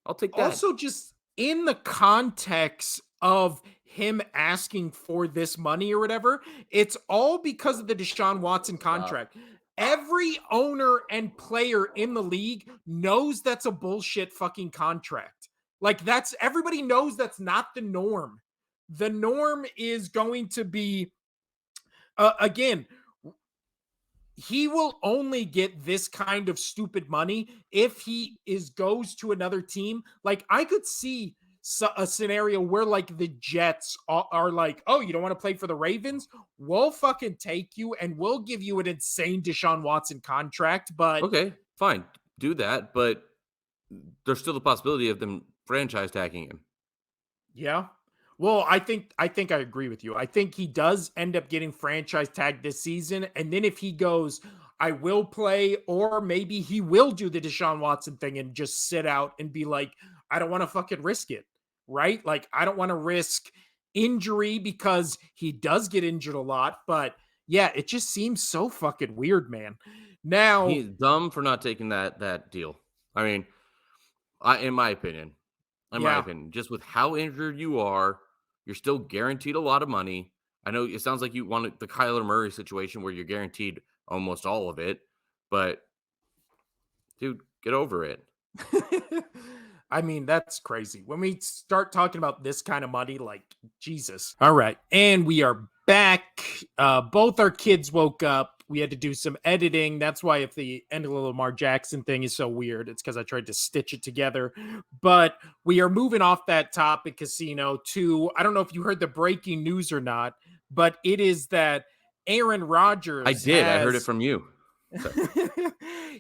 B: I'll take that.
A: also just in the context of him asking for this money or whatever, it's all because of the Deshaun Watson
B: Stop.
A: contract. Every owner and player in the league knows that's a bullshit fucking contract. Like that's everybody knows that's not the norm. The norm is going to be again, he will only get this kind of stupid money if he goes to another team. Like I could see a scenario where like the Jets are like, oh, you don't want to play for the Ravens? We'll fucking take you and we'll give you an insane Deshaun Watson contract. But
B: Okay, fine. Do that, but there's still the possibility of them franchise tagging him.
A: yeah. Well, I think I agree with you. I think he does end up getting franchise tagged this season. And then if he goes, I will play, or maybe he will do the Deshaun Watson thing and just sit out and be like, I don't want to fucking risk it. Right? Like, I don't want to risk injury because he does get injured a lot. But yeah, it just seems so fucking weird, man. Now,
B: He's dumb for not taking that deal. I mean, I in my
A: yeah.
B: opinion, just with how injured you are, you're still guaranteed a lot of money. I know it sounds like you want the Kyler Murray situation where you're guaranteed almost all of it, but dude, get over it.
A: I mean, that's crazy. When we start talking about this kind of money, like Jesus. All right. And we are back. Both our kids woke up. We had to do some editing. That's why if the end of the Lamar Jackson thing is so weird, it's because I tried to stitch it together. But we are moving off that topic, casino, to I don't know if you heard the breaking news or not, but it is that Aaron
B: I
A: Rodgers
B: did. I heard it
A: has
B: from you. So,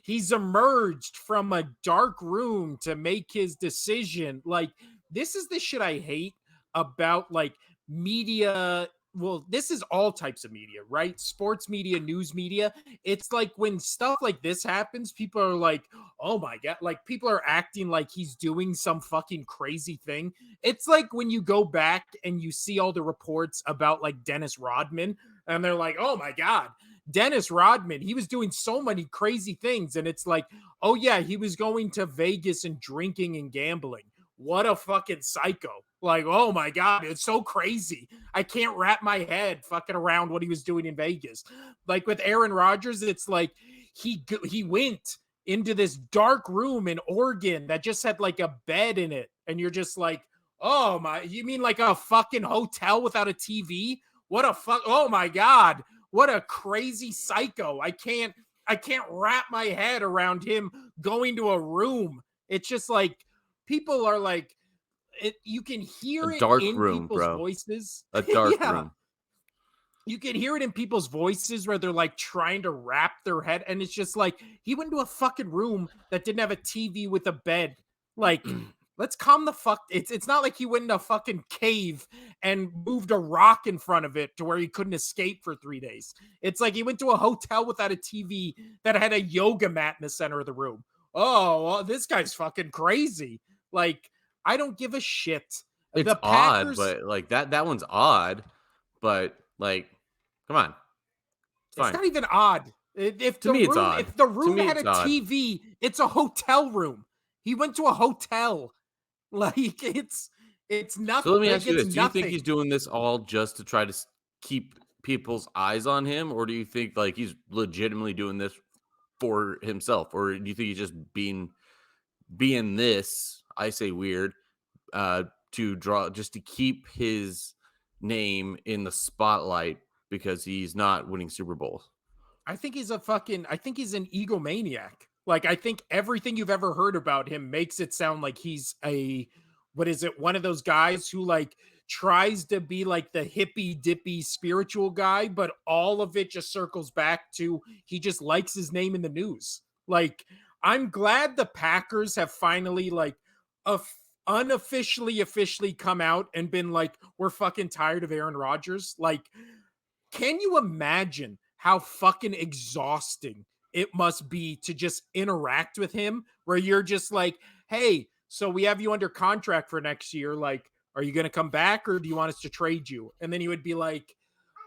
A: he's emerged from a dark room to make his decision. Like, this is the shit I hate about like media. Well, this is all types of media, right? Sports media, news media. It's like when stuff like this happens, people are like, oh my God, like people are acting like he's doing some fucking crazy thing. It's like when you go back and you see all the reports about like Dennis Rodman, and they're like, oh my God, Dennis Rodman, he was doing so many crazy things. And it's like, oh yeah, he was going to Vegas and drinking and gambling. What a fucking psycho. Like, oh my God, it's so crazy. I can't wrap my head fucking around what he was doing in Vegas. Like with Aaron Rodgers, it's like he went into this dark room in Oregon that just had like a bed in it. And you're just like, oh my, you mean like a fucking hotel without a TV? What a fuck, oh my God. What a crazy psycho. I can't wrap my head around him going to a room. It's just like people are like you can
B: a
A: hear it
B: dark
A: in
B: room,
A: people's
B: bro.
A: voices.
B: A dark
A: Yeah.
B: room.
A: You can hear it in people's voices where they're like trying to wrap their head, and it's just like he went into a fucking room that didn't have a TV with a bed. Like, let's calm the fuck. It's not like he went in a fucking cave and moved a rock in front of it to where he couldn't escape for 3 days. It's like he went to a hotel without a TV that had a yoga mat in the center of the room. Oh, well, this guy's fucking crazy. Like, I don't give a shit.
B: It's
A: The
B: odd,
A: Packers,
B: but like that one's odd, but like, come on. It's
A: it's
B: fine.
A: not even odd. If
B: To
A: the
B: me, it's
A: room,
B: odd.
A: if the
B: To
A: room
B: me,
A: had
B: it's
A: a
B: odd.
A: TV, it's a hotel room. He went to a hotel. Like it's
B: So let
A: nothing.
B: me
A: Like
B: ask you
A: it's
B: this. Do you think he's
A: nothing.
B: doing this all just to try to keep people's eyes on him? Or do you think like he's legitimately doing this for himself? Or do you think he's just being this, I say weird, uh, to draw just to keep his name in the spotlight because he's not winning Super Bowls?
A: I think he's an egomaniac. Like I think everything you've ever heard about him makes it sound like he's a what is it? One of those guys who like tries to be like the hippy dippy spiritual guy, but all of it just circles back to he just likes his name in the news. Like I'm glad the Packers have finally like unofficially officially come out and been like we're fucking tired of Aaron Rodgers. Like can you imagine how fucking exhausting it must be to just interact with him where you're just like, hey, so we have you under contract for next year. Like, are you going to come back or do you want us to trade you? And then he would be like,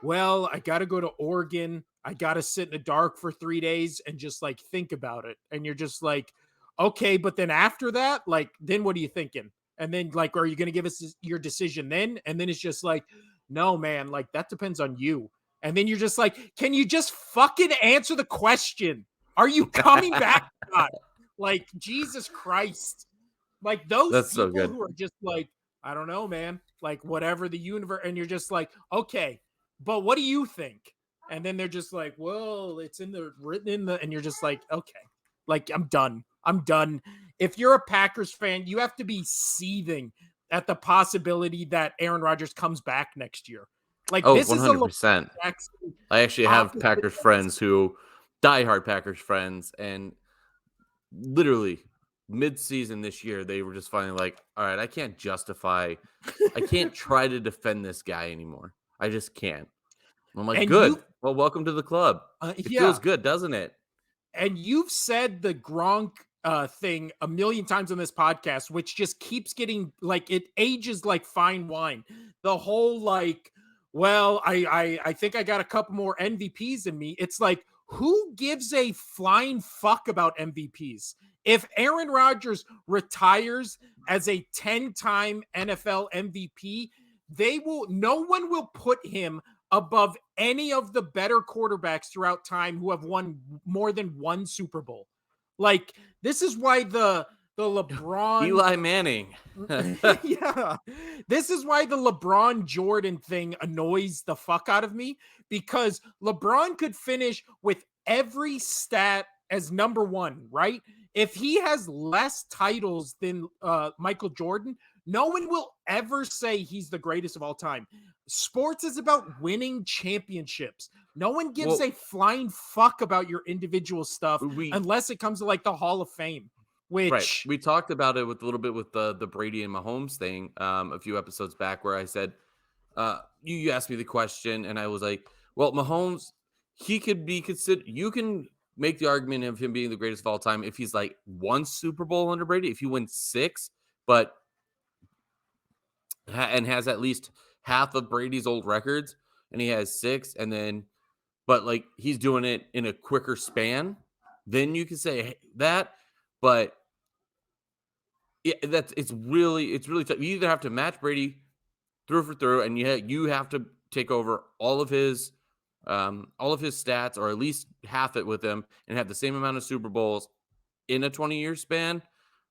A: well, I got to go to Oregon. I got to sit in the dark for 3 days and just like think about it. And you're just like, okay, but then after that, like, then what are you thinking? And then, like, are you going to give us your decision then? And then it's just like, no, man, like, that depends on you. And then you're just like, can you just fucking answer the question? Are you coming back? God? Like, Jesus Christ. Like, those
B: That's so
A: people
B: good.
A: who are just like, I don't know, man. Like, whatever the universe. And you're just like, okay, but what do you think? And then they're just like, well, it's in the written in the, and you're just like, okay, like, I'm done. I'm done. If you're a Packers fan, you have to be seething at the possibility that Aaron Rodgers comes back next year. Like,
B: Oh,
A: this is a Lamar
B: 100%.
A: Jackson
B: I actually have
A: opposite
B: Packers friends who diehard Packers friends, and literally mid-season this year, they were just finally like, all right, I can't try to defend this guy anymore. I just can't. I'm like,
A: and
B: good. Well, welcome to the club. It feels
A: yeah,
B: good, doesn't it?
A: and you've said the Gronk thing a million times on this podcast, which just keeps getting like it ages like fine wine. The whole like, well, I think I got a couple more MVPs in me. It's like, who gives a flying fuck about MVPs? If Aaron Rodgers retires as a 10-time NFL MVP, no one will put him above any of the better quarterbacks throughout time who have won more than one Super Bowl. Like this is why the LeBron
B: Eli Manning.
A: yeah. This is why the LeBron Jordan thing annoys the fuck out of me because LeBron could finish with every stat as number one, right? If he has less titles than Michael Jordan, no one will ever say he's the greatest of all time. Sports is about winning championships. No one gives
B: Well,
A: a flying fuck about your individual stuff
B: we
A: unless it comes to like the Hall of Fame,
B: right.
A: which
B: We talked about it with a little bit with the Brady and Mahomes thing a few episodes back where I said you asked me the question and I was like, well, Mahomes, he could be considered, you can make the argument of him being the greatest of all time if he's like one Super Bowl under Brady, if he wins 6, but and has at least half of Brady's old records and he has 6 and then but like he's doing it in a quicker span, then you can say that. But yeah, it's really tough. You either have to match Brady through for through, and you have to take over all of his stats, or at least half it with him, and have the same amount of Super Bowls in a 20-year span.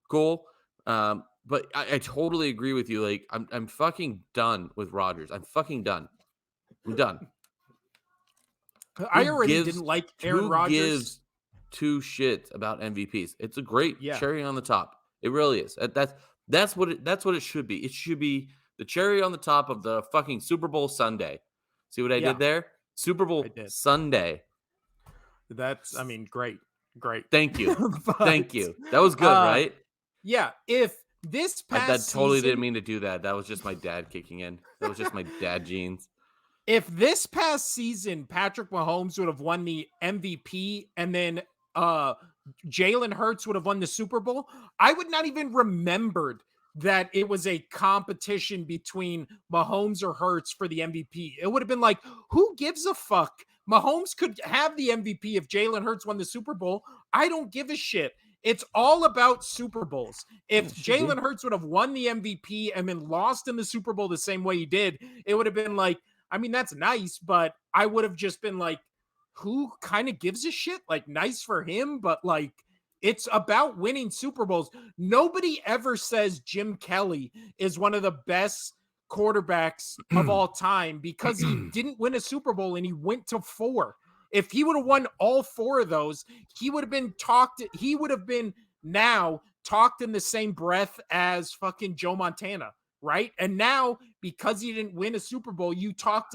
B: Cool. But I totally agree with you. Like I'm fucking done with Rodgers. I'm fucking done. I'm done.
A: I already didn't like Aaron
B: Who
A: Rodgers.
B: gives two shits about MVPs? It's a great
A: Yeah.
B: cherry on the top. It really is. That's what it should be. It should be the cherry on the top of the fucking Super Bowl Sunday. See what I
A: Yeah.
B: did there? Super Bowl
A: I did.
B: Sunday.
A: That's, I mean, great.
B: Thank you.
A: But,
B: Thank you. That was good, right?
A: Yeah. If this past
B: That totally
A: season,
B: didn't mean to do that. That was just my dad kicking in. That was just my dad genes.
A: if this past season Patrick Mahomes would have won the MVP and then Jalen Hurts would have won the Super Bowl, I would not even remembered that it was a competition between Mahomes or Hurts for the MVP. It would have been like, who gives a fuck? Mahomes could have the MVP if Jalen Hurts won the Super Bowl. I don't give a shit. It's all about Super Bowls. If Jalen Hurts would have won the MVP and then lost in the Super Bowl the same way he did, it would have been like, I mean, that's nice, but I would have just been like, who kind of gives a shit? Like, nice for him, but like, it's about winning Super Bowls. Nobody ever says Jim Kelly is one of the best quarterbacks of all time because he didn't win a Super Bowl and he went to 4. If he would have won all 4 of those, he would have been now talked in the same breath as fucking Joe Montana, right? And now, because he didn't win a Super Bowl, you talk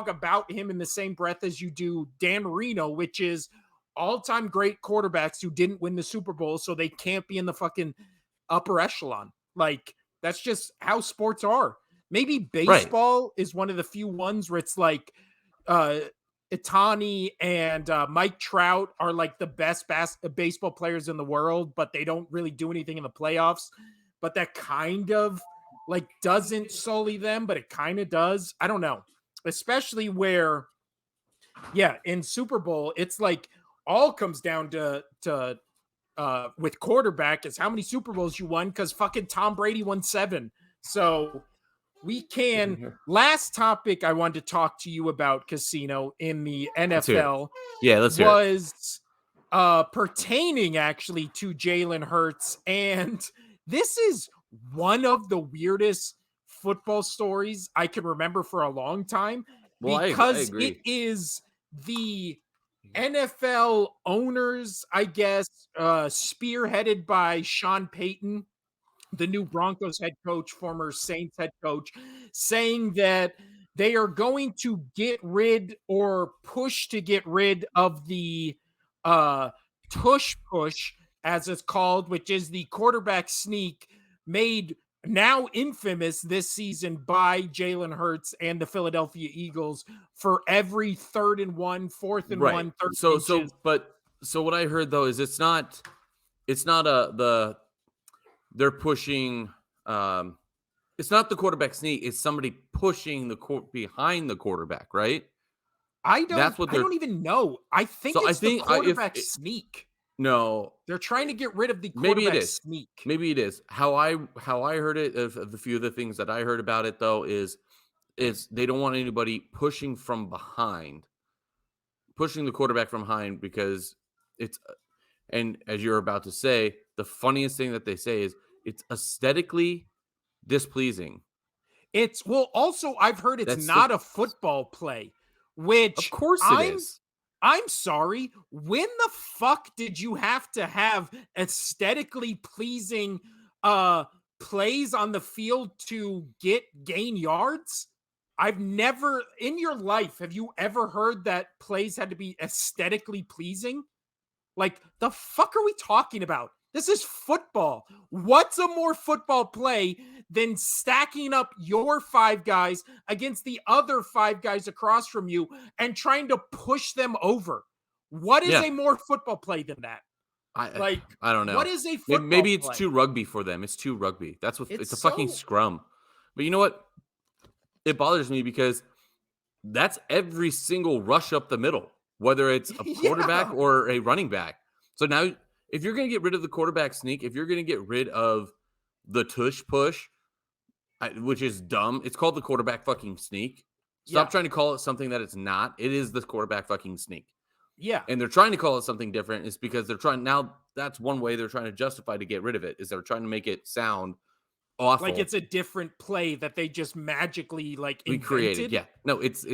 A: about him in the same breath as you do Dan Marino, which is all-time great quarterbacks who didn't win the Super Bowl, so they can't be in the fucking upper echelon. Like, that's just how sports are. Maybe baseball is one of the few ones where it's like Itani and Mike Trout are like the best baseball players in the world, but they don't really do anything in the playoffs. But that kind of like doesn't sully them, but it kind of does. I don't know. Especially where, yeah, in Super Bowl, it's like all comes down to with quarterback is how many Super Bowls you won, because fucking Tom Brady won 7. So we can. Last topic I wanted to talk to you about, Casino, in the NFL.
B: Let's hear
A: was pertaining actually to Jalen Hurts, and this is one of the weirdest football stories I can remember for a long time, because it is the NFL owners, I guess, spearheaded by Sean Payton, the new Broncos head coach, former Saints head coach, saying that they are going to get rid or push to get rid of the tush push, as it's called, which is the quarterback sneak made now infamous this season by Jalen Hurts and the Philadelphia Eagles for every 3rd and 1, 4th and 1, 3rd.
B: So what I heard though is it's not they're pushing it's not the quarterback sneak, it's somebody pushing the court behind the quarterback, right?
A: I don't even know. I think it's the quarterback sneak.
B: No,
A: they're trying to get rid of the quarterback sneak.
B: Maybe it is. How I heard it, of the few of the things that I heard about it though, is they don't want anybody pushing from behind, pushing the quarterback from behind, because it's, and as you're about to say, the funniest thing that they say is it's aesthetically displeasing.
A: It's, well, also I've heard it's not a football play, which
B: of course it is.
A: I'm sorry. When the fuck did you have to have aesthetically pleasing plays on the field to gain yards? I've never in your life, have you ever heard that plays had to be aesthetically pleasing? Like, the fuck are we talking about? This is football. What's a more football play than stacking up your five guys against the other five guys across from you and trying to push them over? What is
B: Yeah.
A: a more football play than that? Like,
B: I don't know.
A: what is a football
B: Maybe it's
A: play?
B: too rugby for them. It's too rugby. That's what
A: It's
B: it's a fucking
A: so
B: scrum. But you know what? It bothers me because that's every single rush up the middle, whether it's a quarterback
A: yeah.
B: or a running back. So now, if you're going to get rid of the quarterback sneak, if you're going to get rid of the tush push, which is dumb, it's called the quarterback fucking sneak. Stop
A: Yeah.
B: trying to call it something that it's not. It is the quarterback fucking sneak.
A: Yeah.
B: And they're trying to call it something different is because they're trying now. That's one way they're trying to justify to get rid of it is they're trying to make it sound awful.
A: Like it's a different play that they just magically like
B: We created.
A: invented.
B: Yeah. No, it's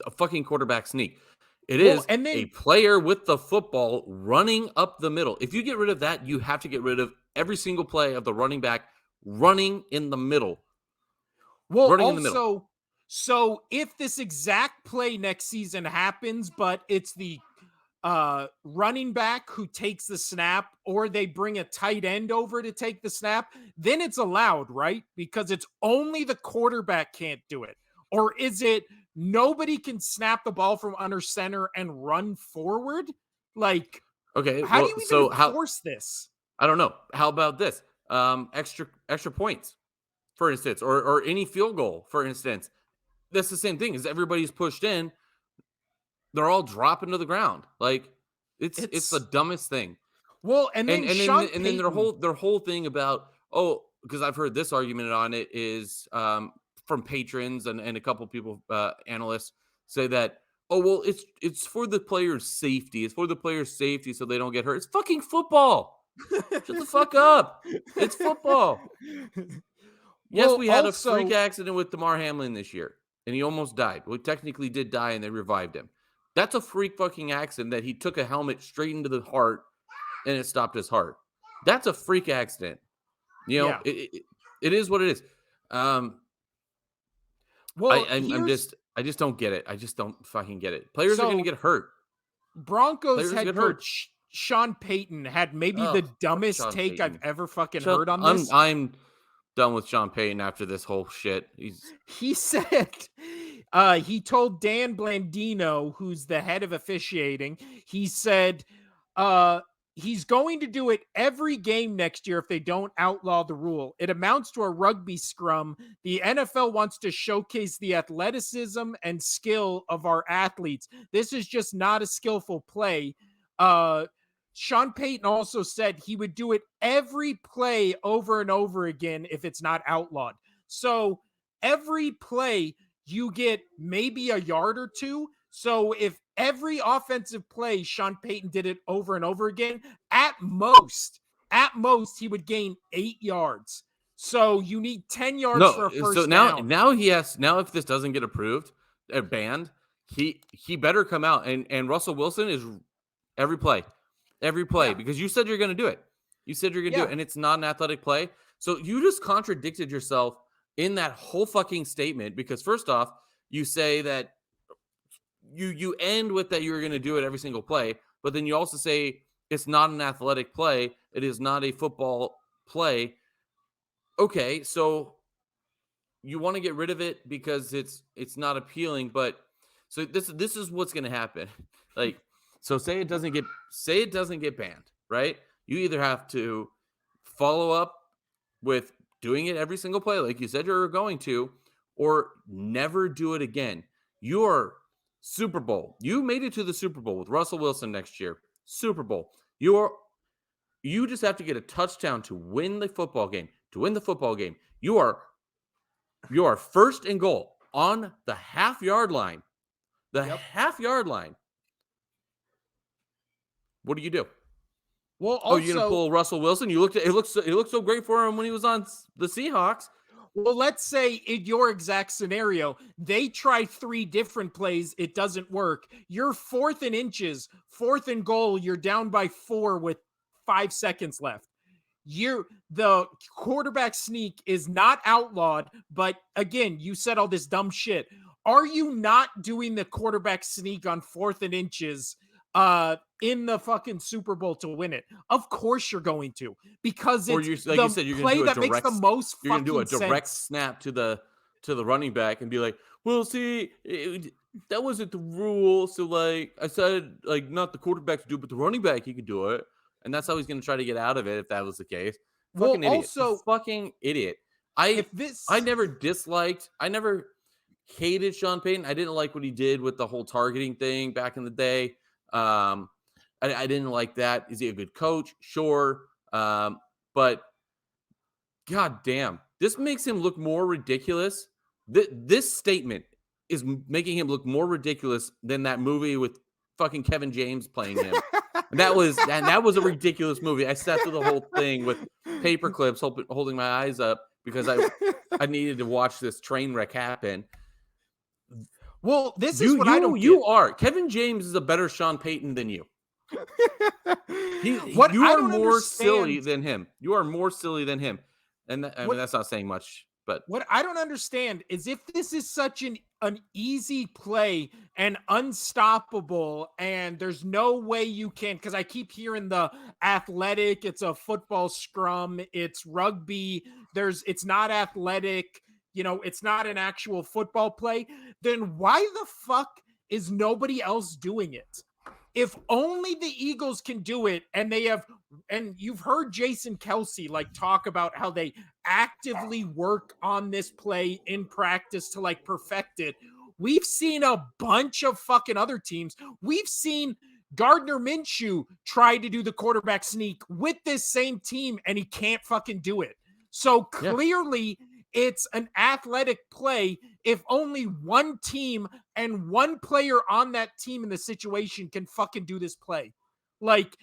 B: a fucking quarterback sneak. It
A: Well,
B: is
A: and
B: a
A: then
B: player with the football running up the middle. If you get rid of that, you have to get rid of every single play of the running back running in the middle.
A: well,
B: Running in the middle.
A: also, so if this exact play next season happens, but it's the running back who takes the snap, or they bring a tight end over to take the snap, then it's allowed, right? Because it's only the quarterback can't do it. Or is it nobody can snap the ball from under center and run forward? Like,
B: Okay.
A: how do
B: Well,
A: you even
B: so how
A: enforce this?
B: I don't know. How about this? Extra points, for instance, or any field goal, for instance. That's the same thing. Is everybody's pushed in, they're all dropping to the ground. Like it's the
A: It's
B: dumbest thing.
A: well, and
B: And
A: then
B: and then
A: Sean
B: and then their
A: Payton.
B: whole thing about because I've heard this argument on it is from patrons and a couple people analysts say that well it's for the players' safety. It's for the players' safety so they don't get hurt. It's fucking football. Shut the fuck up. It's football. Yes,
A: Well,
B: we had a freak
A: also,
B: accident with Damar Hamlin this year, and he almost died. Well, he technically did die, and they revived him. That's a freak fucking accident that he took a helmet straight into the heart, and it stopped his heart. That's a freak accident. You know,
A: yeah.
B: it is what it is.
A: Well,
B: I just don't get it. I just don't fucking get it. Players are going to
A: so
B: get hurt.
A: Broncos
B: Players
A: head
B: get hurt.
A: coach Sean Payton had maybe
B: Oh,
A: the
B: fuck
A: dumbest
B: Sean
A: take I've
B: Payton.
A: ever fucking heard on
B: I'm
A: this.
B: done with Sean Payton after this whole shit.
A: He said he told Dan Blandino, who's the head of officiating, he said he's going to do it every game next year if they don't outlaw the rule. It amounts to a rugby scrum. The NFL wants to showcase the athleticism and skill of our athletes. This is just not a skillful play. Sean Payton also said he would do it every play over and over again if it's not outlawed. So every play you get maybe a yard or two. So if every offensive play Sean Payton did it over and over again, at most he would gain 8 yards. So you need 10 yards for
B: No,
A: a first
B: so
A: down.
B: now if this doesn't get approved, banned, he better come out and Russell Wilson is every play,
A: Yeah.
B: because you said you're going to do it. You said you're going to do
A: Yeah.
B: it, and it's not an athletic play. So you just contradicted yourself in that whole fucking statement because first off, you say that you end with that you're going to do it every single play, but then you also say it's not an athletic play. It is not a football play. Okay, so you want to get rid of it because it's not appealing, but so this is what's going to happen. Like, so say it doesn't get banned, right? You either have to follow up with doing it every single play like you said you're going to, or never do it again. Your Super Bowl, you made it to the Super Bowl with Russell Wilson next year. Super Bowl. You just have to get a touchdown to win the football game. To win the football game, you are first and goal on the half-yard line. The
A: Yep.
B: half-yard line. What do?
A: Well,
B: Oh, you're gonna
A: also,
B: pull Russell Wilson? It looked so great for him when he was on the Seahawks.
A: well, let's say in your exact scenario, they try 3 different plays, it doesn't work. You're 4th and inches, 4th and goal, you're down by 4 with 5 seconds left. The quarterback sneak is not outlawed, but again, you said all this dumb shit. are you not doing the quarterback sneak on 4th and inches in the fucking Super Bowl to win it? Of course you're going to, because
B: Or
A: it's
B: you, like you
A: the
B: said, you're gonna
A: play
B: do a
A: that makes the
B: direct.
A: most
B: You're gonna do a
A: fucking
B: direct
A: sense.
B: snap to the running back and be like, "Well, see, that wasn't the rule. So, like, I said, like, not the quarterback to do it, but the running back he could do it." And that's how he's gonna try to get out of it if that was the case.
A: Well,
B: Fucking idiot.
A: also,
B: Fucking idiot. I
A: if this
B: I never hated Sean Payton. I didn't like what he did with the whole targeting thing back in the day. I didn't like that. Is he a good coach? Sure. But god damn, this makes him look more ridiculous. This statement is making him look more ridiculous than that movie with fucking Kevin James playing him. And that was a ridiculous movie. I sat through the whole thing with paper clips, holding my eyes up because I needed to watch this train wreck happen.
A: Well, this is what I don't get.
B: You are. Kevin James is a better Sean Payton than you.
A: What
B: You
A: I
B: are
A: don't
B: more
A: understand-
B: silly than him. You are more silly than him. And I mean, that's not saying much, but
A: What I don't understand is if this is such an easy play and unstoppable, and there's no way you can, because I keep hearing the athletic, it's a football scrum, it's rugby, it's not athletic, it's not an actual football play, then why the fuck is nobody else doing it? If only the Eagles can do it, and you've heard Jason Kelsey like talk about how they actively work on this play in practice to like perfect it. We've seen a bunch of fucking other teams. We've seen Gardner Minshew try to do the quarterback sneak with this same team, and he can't fucking do it. So clearly, it's an athletic play if only one team and one player on that team in the situation can fucking do this play. Like,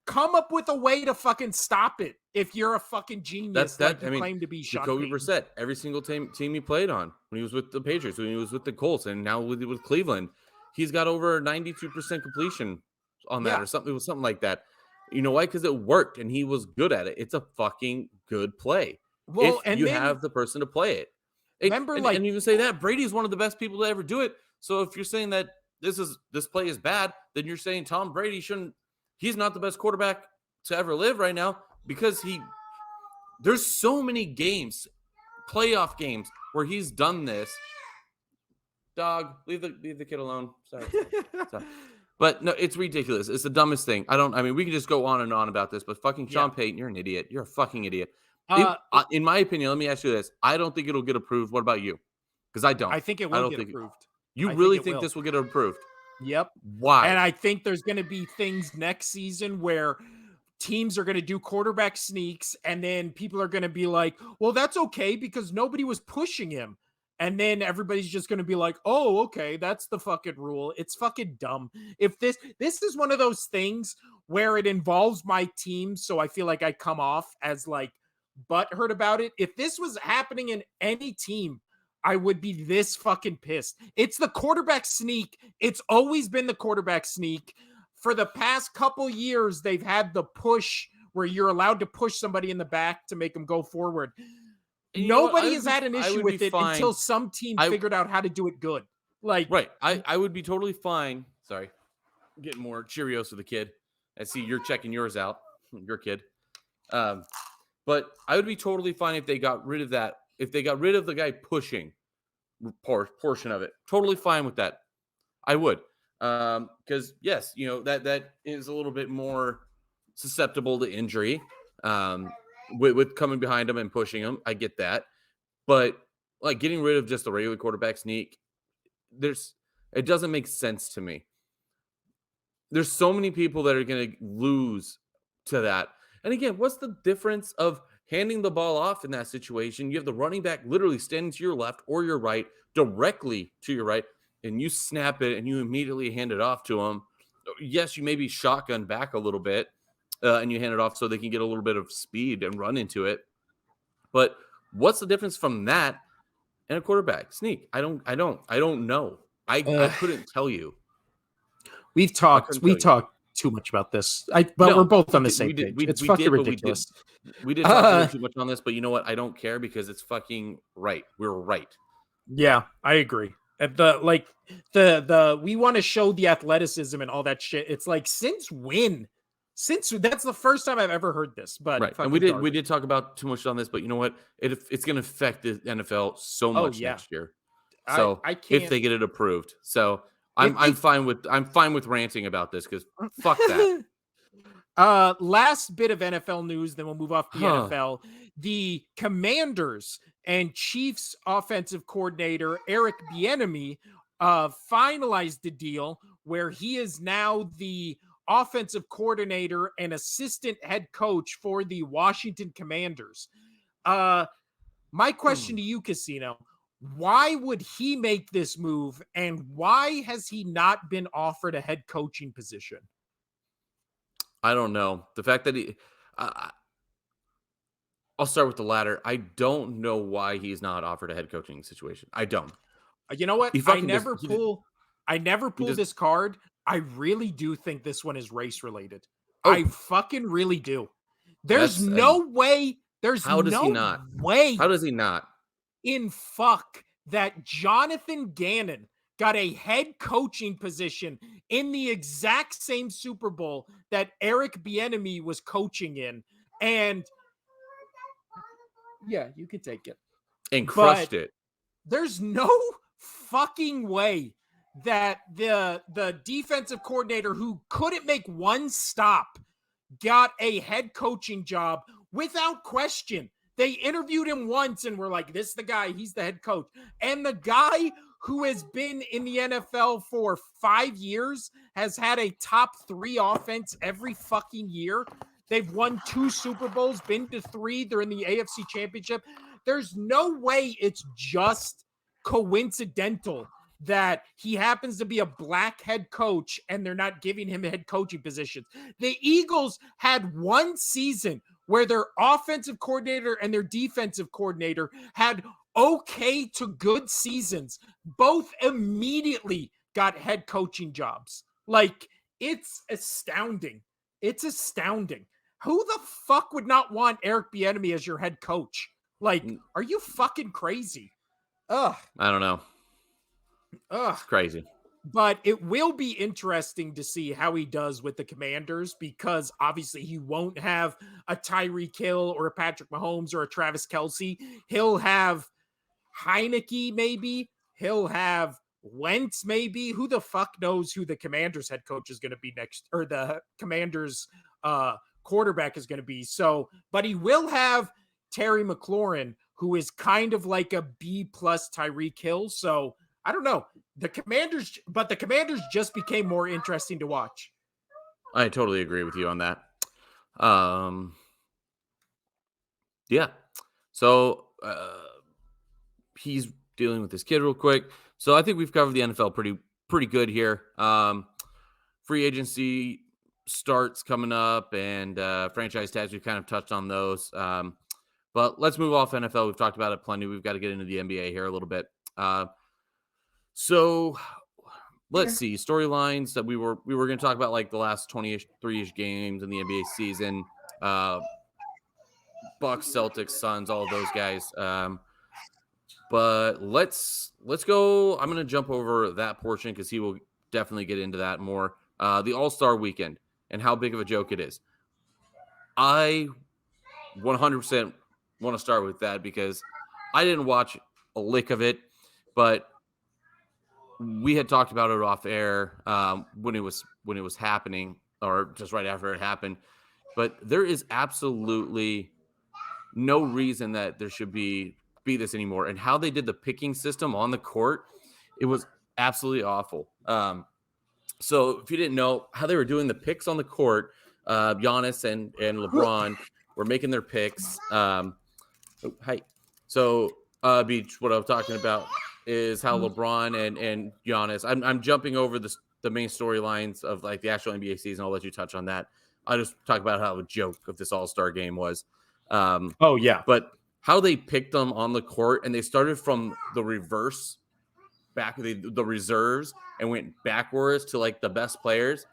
A: come up with a way to fucking stop it if you're a fucking genius claim to be Sean
B: Jacoby
A: Payton.
B: Brissett, every single team he played on when he was with the Patriots, when he was with the Colts, and now with Cleveland, he's got over 92% completion on that or something. It was something like that. You know why? Because it worked and he was good at it. It's a fucking good play.
A: Well,
B: if you have the person to play it. And you can say that Brady's one of the best people to ever do it. So if you're saying that this play is bad, then you're saying Tom Brady he's not the best quarterback to ever live right now, because there's so many games, playoff games, where he's done this. Dog, leave the kid alone. Sorry. But no, it's ridiculous. It's the dumbest thing. We can just go on and on about this, but fucking Sean Payton, you're an idiot. You're a fucking idiot. In my opinion, let me ask you this. I don't think it'll get approved. What about you? Because I don't.
A: I think it will get approved.
B: You really think this will get approved?
A: Yep.
B: Why?
A: And I think there's going to be things next season where teams are going to do quarterback sneaks, and then people are going to be like, well, that's okay because nobody was pushing him. And then everybody's just going to be like, oh, okay, that's the fucking rule. It's fucking dumb. If this is one of those things where it involves my team, so I feel like I come off as like butthurt about it. If this was happening in any team, I would be this fucking pissed. It's the quarterback sneak. It's always been the quarterback sneak. For the past couple years, they've had the push where you're allowed to push somebody in the back to make them go forward. Nobody has had an issue with it until some team figured out how to do it good. Like,
B: right. I would be totally fine. Sorry. I'm getting more Cheerios for the kid. I see you're checking yours out. Your kid. But I would be totally fine if they got rid of that. If they got rid of the guy pushing portion of it. Totally fine with that. I would. Because yes, that is a little bit more susceptible to injury. With coming behind him and pushing him, I get that. But like getting rid of just the regular quarterback sneak, it doesn't make sense to me. There's so many people that are going to lose to that. And again, what's the difference of handing the ball off in that situation? You have the running back literally standing to your left or your right, directly to your right, and you snap it and you immediately hand it off to him. Yes, you maybe shotgun back a little bit. And you hand it off so they can get a little bit of speed and run into it. But what's the difference from that and a quarterback sneak? I don't know. I couldn't tell you.
A: We've talked too much about this. We're both on the same page. It's fucking ridiculous.
B: We did talk too much on this, but you know what? I don't care because it's fucking right. We're right.
A: Yeah, I agree. The we want to show the athleticism and all that shit. It's like, since when? Since that's the first time I've ever heard this. But
B: Right, and we did talk about too much on this, but you know what? It's going to affect the NFL so much next year. So
A: I can't,
B: if they get it approved, so I'm fine with ranting about this because fuck that.
A: Last bit of NFL news, then we'll move off the NFL. The Commanders and Chiefs offensive coordinator Eric Bieniemy finalized the deal where he is now the offensive coordinator and assistant head coach for the Washington Commanders. My question to you, Casino, why would he make this move, and why has he not been offered a head coaching position?
B: I don't know. The fact that I'll start with the latter. I don't know why he's not offered a head coaching situation. I don't.
A: You know what? I never pull this card. I really do think this one is race related. I fucking really do. There's no way.
B: How does he not? How does he not?
A: In fuck that Jonathan Gannon got a head coaching position in the exact same Super Bowl that Eric Bieniemy was coaching in, and yeah, you can take it
B: and crushed it.
A: There's no fucking way that the defensive coordinator who couldn't make one stop got a head coaching job without question. They interviewed him once and were like, this is the guy, he's the head coach. And the guy who has been in the NFL for 5 years has had a top 3 offense every fucking year. They've won 2 Super Bowls, been to 3. They're in the AFC Championship. There's no way it's just coincidental that he happens to be a black head coach and they're not giving him head coaching positions. The Eagles had one season where their offensive coordinator and their defensive coordinator had okay to good seasons. Both immediately got head coaching jobs. Like, it's astounding. It's astounding. Who the fuck would not want Eric Bieniemy as your head coach? Like, are you fucking crazy? Ugh.
B: I don't know.
A: Ugh.
B: It's crazy.
A: But it will be interesting to see how he does with the Commanders, because obviously he won't have a Tyreek Hill or a Patrick Mahomes or a Travis Kelce. He'll have Heineke, maybe. He'll have Wentz, maybe. Who the fuck knows who the Commanders head coach is going to be next, or the Commanders quarterback is going to be. So, but he will have Terry McLaurin, who is kind of like a B plus Tyreek Hill. So I don't know. The Commanders just became more interesting to watch.
B: I totally agree with you on that. Yeah. So he's dealing with this kid real quick. So I think we've covered the NFL pretty good here. Free agency starts coming up, and franchise tags, we've kind of touched on those. But let's move off NFL. We've talked about it plenty. We've got to get into the NBA here a little bit. So let's see storylines that we were going to talk about, like the last 23-ish games in the NBA season. Bucks, Celtics, Suns, all of those guys. But let's go. I'm going to jump over that portion because he will definitely get into that more. The All-Star Weekend and how big of a joke it is. I 100% want to start with that because I didn't watch a lick of it, but we had talked about it off air when it was happening, or just right after it happened. But there is absolutely no reason that there should be this anymore. And how they did the picking system on the court, it was absolutely awful. So if you didn't know how they were doing the picks on the court, Giannis and LeBron were making their picks. So Beach, what I'm talking about is how LeBron and Giannis. I'm jumping over the main storylines of like the actual NBA season. I'll let you touch on that. I'll just talk about how a joke of this All-Star game was.
A: Oh yeah,
B: but how they picked them on the court, and they started from the reverse, back the reserves, and went backwards to like the best players.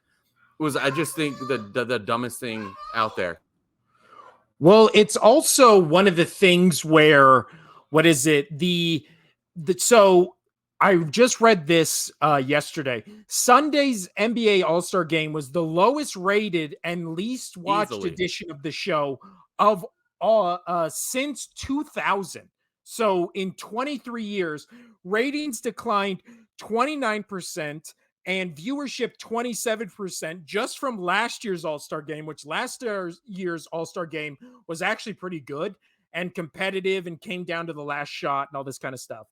B: I just think the dumbest thing out there.
A: Well, it's also one of the things where, what is it? So I just read this yesterday. Sunday's NBA All-Star game was the lowest rated and least watched
B: Easily.
A: edition of the show of all since 2000. So in 23 years, ratings declined 29% and viewership 27% just from last year's All-Star game, which last year's All-Star game was actually pretty good and competitive and came down to the last shot and all this kind of stuff.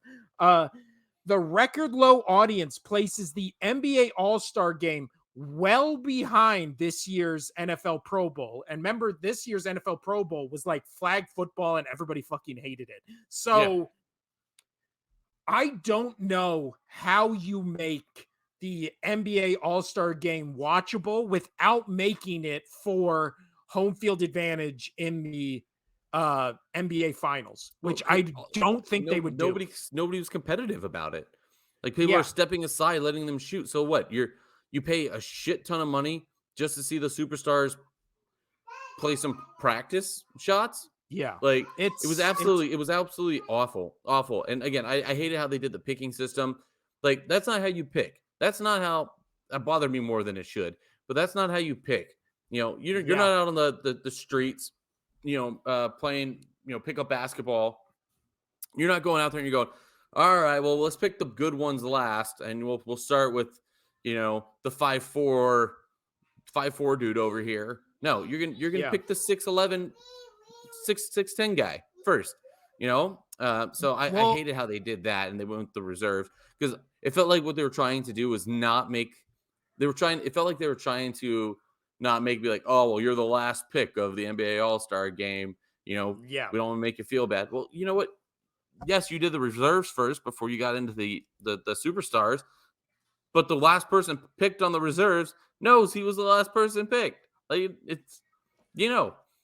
A: The record low audience places the NBA All-Star game well behind this year's NFL Pro Bowl. And remember, this year's NFL Pro Bowl was like flag football and everybody fucking hated it.
B: Yeah.
A: So I don't know how you make the NBA All-Star game watchable without making it for home field advantage in the NBA finals, which I don't think they would do.
B: Nobody was competitive about it. Like people
A: Yeah.
B: are stepping aside, letting them shoot. So what? You pay a shit ton of money just to see the superstars play some practice shots.
A: Yeah.
B: Like it
A: It's
B: was absolutely awful. And again, I hated how they did the picking system. Like that's not how you pick. That's not how that bothered me more than it should. But that's not how you pick. You're
A: Yeah.
B: not out on the streets, playing, pick up basketball. You're not going out there and you're going, all right, well, let's pick the good ones last, and we'll start with, the 5'4" dude over here. No, you're gonna
A: Yeah.
B: pick the 6'11", 6'10" guy first. So I hated how they did that, and they went with the reserve because it felt like what they were trying to do was not make. It felt like they were trying to not make me like, oh, well, you're the last pick of the NBA All-Star game.
A: Yeah.
B: We don't want to make you feel bad. Well, you know what? Yes, you did the reserves first before you got into the superstars, but the last person picked on the reserves knows he was the last person picked. Like it's,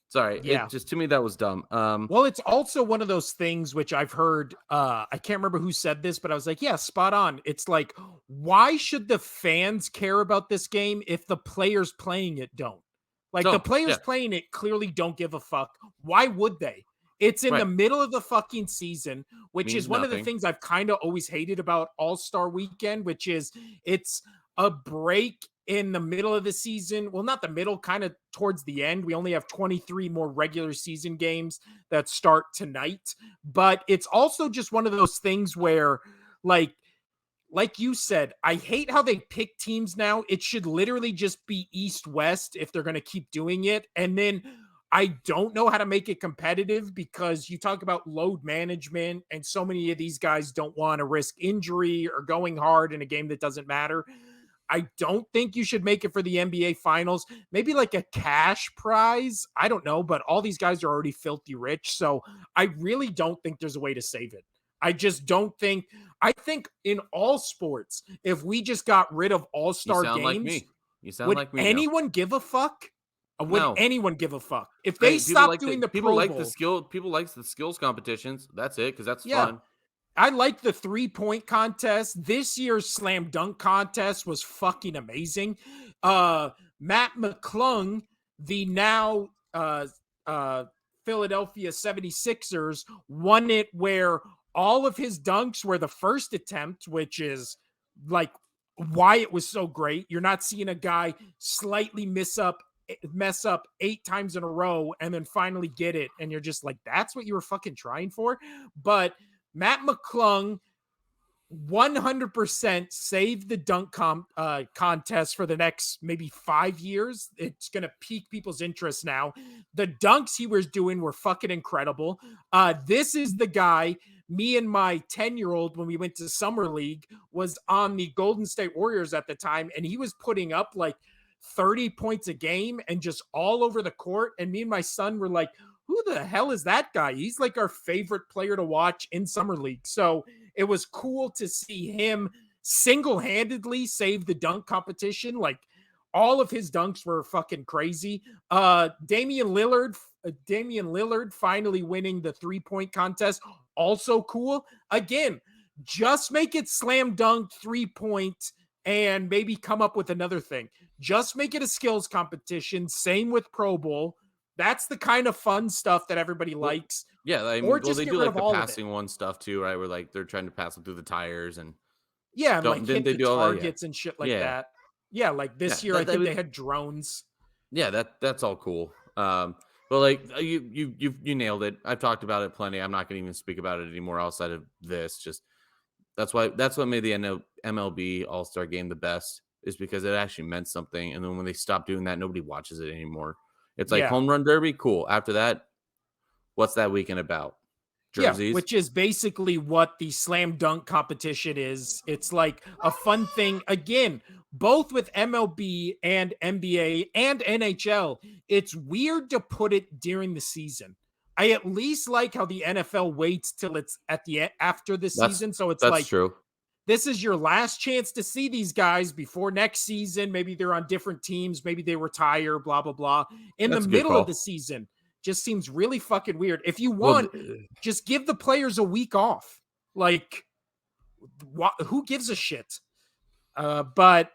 B: sorry.
A: Yeah.
B: It just, to me, that was dumb.
A: Well, it's also one of those things which I've heard, I can't remember who said this, but I was like, yeah, spot on. It's like, why should the fans care about this game if the players playing it don't? Like the players playing it clearly don't give a fuck. Why would they? It's in the middle of the fucking season, which
B: Means
A: is one of the
B: nothing.
A: things I've kind of always hated about All-Star Weekend, which is it's a break in the middle of the season. Well, not the middle, kind of towards the end. We only have 23 more regular season games that start tonight. But it's also just one of those things where, like you said, I hate how they pick teams now. It should literally just be East-West if they're going to keep doing it. And then I don't know how to make it competitive because you talk about load management, and so many of these guys don't want to risk injury or going hard in a game that doesn't matter. I don't think you should make it for the NBA Finals. Maybe like a cash prize. I don't know, but all these guys are already filthy rich. So I really don't think there's a way to save it. I just don't think. I think in all sports, if we just got rid of all-star games,
B: like me. You sound
A: would
B: like me.
A: anyone give a fuck? Would
B: No.
A: anyone give a fuck if they stopped doing the
B: people
A: Pro
B: like
A: Bowl?
B: the skill? People like the skills competitions. That's it, because that's
A: Yeah.
B: fun.
A: I like the 3-point contest. This year's slam dunk contest was fucking amazing. Matt McClung, the now Philadelphia 76ers, won it where all of his dunks were the first attempt, which is like why it was so great. You're not seeing a guy slightly mess up 8 times in a row and then finally get it, and you're just like, that's what you were fucking trying for. But Matt McClung 100% saved the dunk contest for the next maybe 5 years. It's going to pique people's interest now. The dunks he was doing were fucking incredible. This is the guy, me and my 10-year-old, when we went to Summer League, was on the Golden State Warriors at the time, and he was putting up like 30 points a game and just all over the court. And me and my son were like, who the hell is that guy? He's like our favorite player to watch in Summer League. So it was cool to see him single-handedly save the dunk competition. Like all of his dunks were fucking crazy. Damian Lillard finally winning the 3-point contest. Also cool. Again, just make it slam dunk 3-point and maybe come up with another thing. Just make it a skills competition. Same with Pro Bowl. That's the kind of fun stuff that everybody likes.
B: Yeah,
A: or just
B: they
A: get
B: do
A: rid
B: like
A: of
B: the
A: all of it.
B: passing one stuff too, right? Where like they're trying to pass them through the tires and
A: Yeah, and
B: Don't
A: like
B: didn't
A: hit
B: they
A: the
B: do all that? Yeah.
A: targets and shit like
B: Yeah.
A: that. Yeah, like
B: Yeah.
A: this year I
B: That
A: think
B: would
A: they had drones.
B: yeah, that's all cool. But like you nailed it. I've talked about it plenty. I'm not gonna even speak about it anymore outside of this. Just that's what made the MLB All Star Game the best is because it actually meant something. And then when they stop doing that, nobody watches it anymore. It's like
A: Yeah.
B: home run derby, cool. After that, what's that weekend about?
A: Yeah,
B: Jerseys.
A: which is basically what the slam dunk competition is. It's like a fun thing. Again, both with MLB and NBA and NHL, it's weird to put it during the season. I at least like how the NFL waits till it's at the after the
B: That's
A: season. So it's
B: that's
A: like
B: true.
A: this is your last chance to see these guys before next season. Maybe they're on different teams. Maybe they retire, blah, blah, blah. In the
B: That's a good
A: middle of the
B: call.
A: season, just seems really fucking weird. If you
B: Well,
A: want, just give the players a week off. Like, who gives a shit? But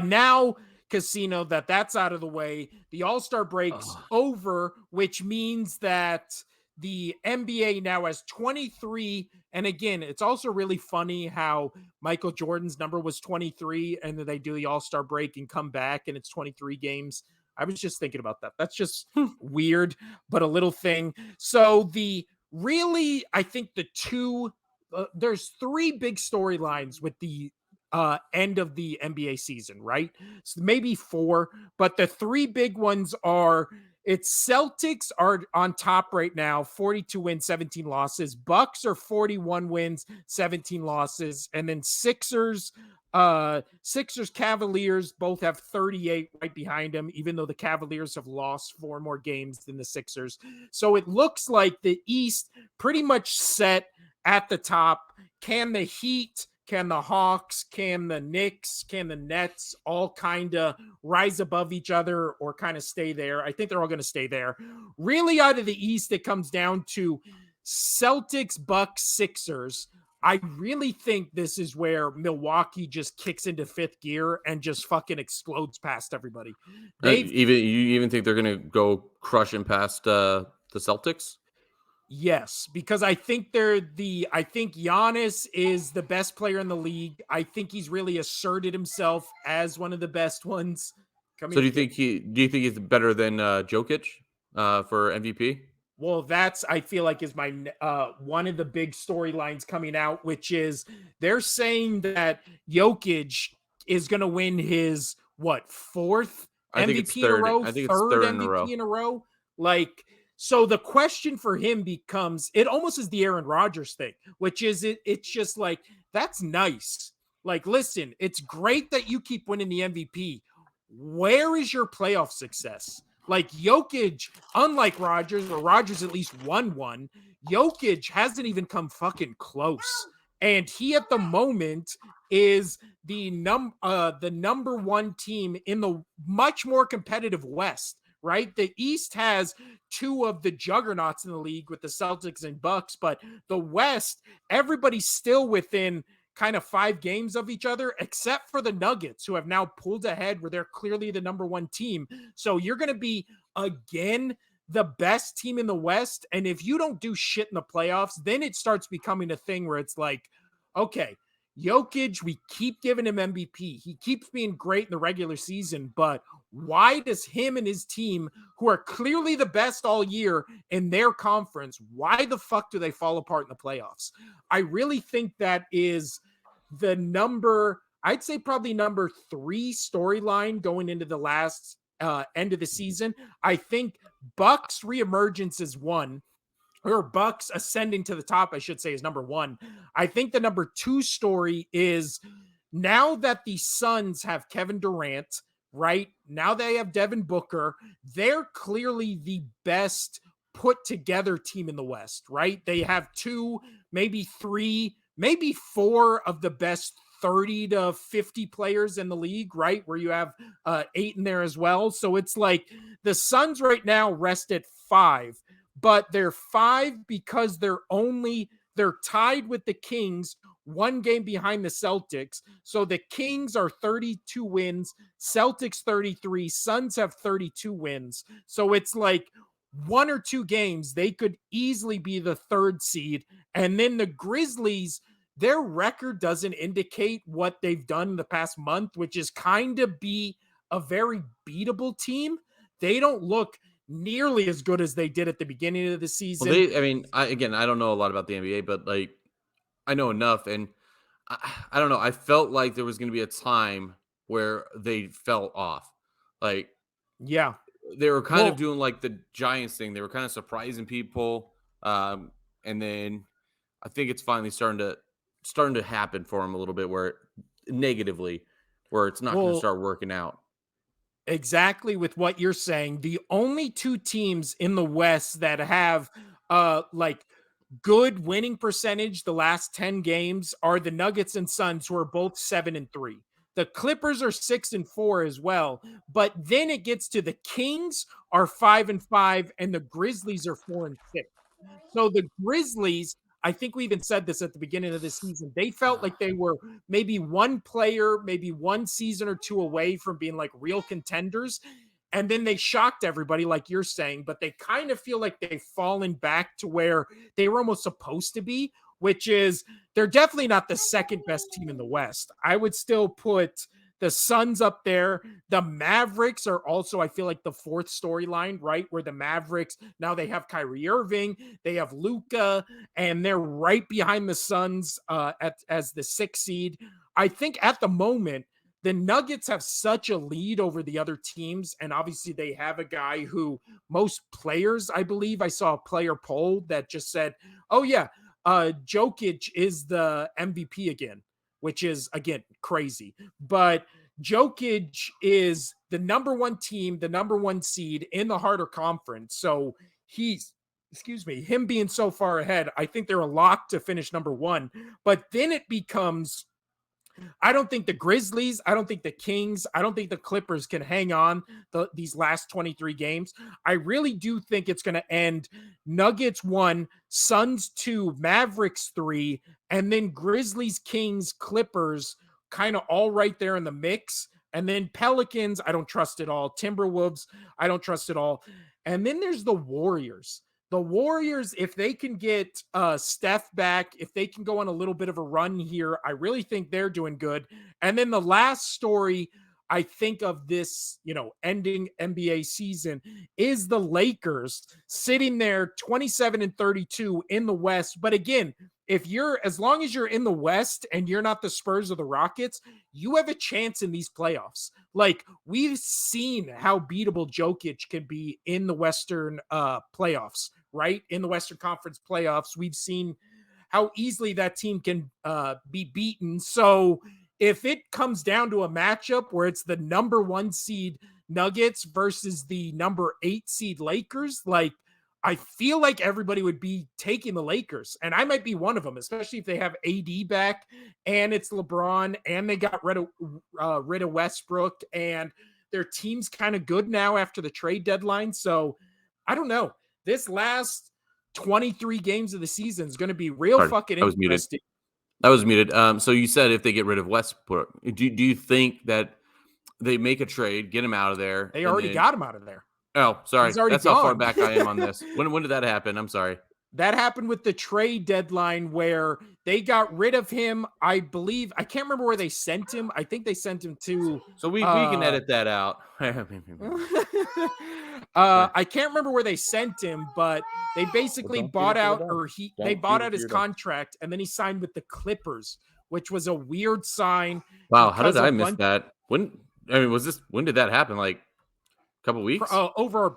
A: now, Casino, that's out of the way. The All-Star break's over, which means that the NBA now has 23. And again, it's also really funny how Michael Jordan's number was 23, and then they do the All-Star break and come back, and it's 23 games. I was just thinking about that. That's just weird, but a little thing. So I think there's three big storylines with the end of the NBA season, right? So maybe four, but the three big ones are it's Celtics are on top right now, 42 wins, 17 losses. Bucks are 41 wins, 17 losses, and then Sixers Cavaliers both have 38 right behind them, even though the Cavaliers have lost four more games than the Sixers. So it looks like the East pretty much set at the top. Can the Heat, can the Hawks, can the Knicks, can the Nets all kind of rise above each other or kind of stay there? I think they're all going to stay there. Really, out of the East, it comes down to Celtics, Bucks, Sixers. I really think this is where Milwaukee just kicks into fifth gear and just fucking explodes past everybody.
B: you even think they're gonna go crushing past the Celtics?
A: Yes, because I think I think Giannis is the best player in the league. I think he's really asserted himself as one of the best ones. Come
B: So
A: here.
B: do you think he's better than Jokic for MVP?
A: Well, I feel like is my one of the big storylines coming out, which is they're saying that Jokic is going to win his fourth
B: I think it's
A: MVP in a
B: third.
A: row,
B: I think it's
A: third
B: third in a
A: MVP
B: row.
A: in a row. Like, so the question for him becomes, it almost is the Aaron Rodgers thing, which is it's just like, that's nice. Like, listen, it's great that you keep winning the MVP. Where is your playoff success? Like Jokic, unlike Rodgers, where Rodgers at least won one, Jokic hasn't even come fucking close. And he at the moment is the number one team in the much more competitive West, right? The East has two of the juggernauts in the league with the Celtics and Bucks, but the West, everybody's still within kind of 5 games of each other, except for the Nuggets, who have now pulled ahead where they're clearly the number one team. So you're going to be, again, the best team in the West. And if you don't do shit in the playoffs, then it starts becoming a thing where it's like, okay, Jokic, we keep giving him MVP. He keeps being great in the regular season, but why does him and his team, who are clearly the best all year in their conference, why the fuck do they fall apart in the playoffs? I really think that is I'd say probably number 3 storyline going into the last end of the season. I think Bucks reemergence is 1, or Bucks ascending to the top, I should say, is number 1. I think the number 2 story is now that the Suns have Kevin Durant, right? Now they have Devin Booker, they're clearly the best put together team in the West, right? They have 2, maybe 3, maybe 4 of the best 30 to 50 players in the league, right? Where you have 8 in there as well. So it's like the Suns right now rest at 5, but they're 5 because they're tied with the Kings, 1 game behind the Celtics. So the Kings are 32 wins, Celtics 33, Suns have 32 wins. So it's like 1 or 2 games, they could easily be the 3rd seed. And then the Grizzlies their record doesn't indicate what they've done in the past month, which is kind of be a very beatable team. They don't look nearly as good as they did at the beginning of the
B: Well,
A: season.
B: I mean, I don't know a lot about the NBA, but like I know enough, and I don't know. I felt like there was going to be a time where they fell off. Like
A: Yeah.
B: they were kind of
A: Well,
B: doing like the Giants thing. They were kind of surprising people, and then I think it's finally starting to happen for them a little bit, where negatively, where it's not going to
A: well,
B: start working out.
A: exactly with what you're saying. The only two teams in the West that have like good winning percentage the last 10 games are the Nuggets and Suns, who are both 7-3. The Clippers are 6-4 as well, but then it gets to the Kings are 5-5 and the Grizzlies are 4-6. So the Grizzlies, I think we even said this at the beginning of the season, they felt like they were maybe one player, maybe one season or two away from being like real contenders. And then they shocked everybody, like you're saying, but they kind of feel like they've fallen back to where they were almost supposed to be, which is they're definitely not the second best team in the West. I would still put the Suns up there. The Mavericks are also, I feel like, the fourth storyline, right? Where the Mavericks, now they have Kyrie Irving, they have Luka, and they're right behind the Suns as the sixth seed. I think at the moment, the Nuggets have such a lead over the other teams. And obviously, they have a guy who most players, I believe, I saw a player poll that just said, oh, yeah, Jokic is the MVP again, which is, again, crazy. But Jokic is the number one team, the number one seed in the harder conference. So he's, excuse me, him being so far ahead, I think they're a lock to finish number one. But then it becomes, I don't think the Grizzlies, I don't think the Kings, I don't think the Clippers can hang on these last 23 games. I really do think it's going to end Nuggets 1, Suns 2, Mavericks 3, and then Grizzlies, Kings, Clippers kind of all right there in the mix. And then Pelicans, I don't trust at all. Timberwolves, I don't trust at all. And then there's the Warriors. The Warriors, if they can get Steph back, if they can go on a little bit of a run here, I really think they're doing good. And then the last story I think of this, ending NBA season is the Lakers sitting there 27-32 in the West. But again, as long as you're in the West and you're not the Spurs or the Rockets, you have a chance in these playoffs. Like, we've seen how beatable Jokic can be in the Western playoffs, right? In the Western Conference playoffs, we've seen how easily that team can be beaten. So if it comes down to a matchup where it's the number one seed Nuggets versus the number 8 seed Lakers, like, I feel like everybody would be taking the Lakers, and I might be one of them, especially if they have AD back and it's LeBron and they got rid of Westbrook and their team's kind of good now after the trade deadline. So I don't know. This last 23 games of the season is going to be real
B: Sorry,
A: fucking
B: I was muted.
A: interesting.
B: I was muted. So you said if they get rid of Westbrook, do you think that they make a trade, get him out of there?
A: They already got him out of there.
B: Oh, sorry.
A: He's already
B: That's how far
A: gone.
B: back I am on this. When did that happen? I'm sorry.
A: That happened with the trade deadline where they got rid of him. I believe, I can't remember where they sent him. I think they sent him to.
B: So we can edit that out.
A: I can't remember where they sent him, but they basically bought out, they bought out his contract, and then he signed with the Clippers, which was a weird sign.
B: Wow, how did I miss that? When did that happen? Like a couple weeks?
A: Over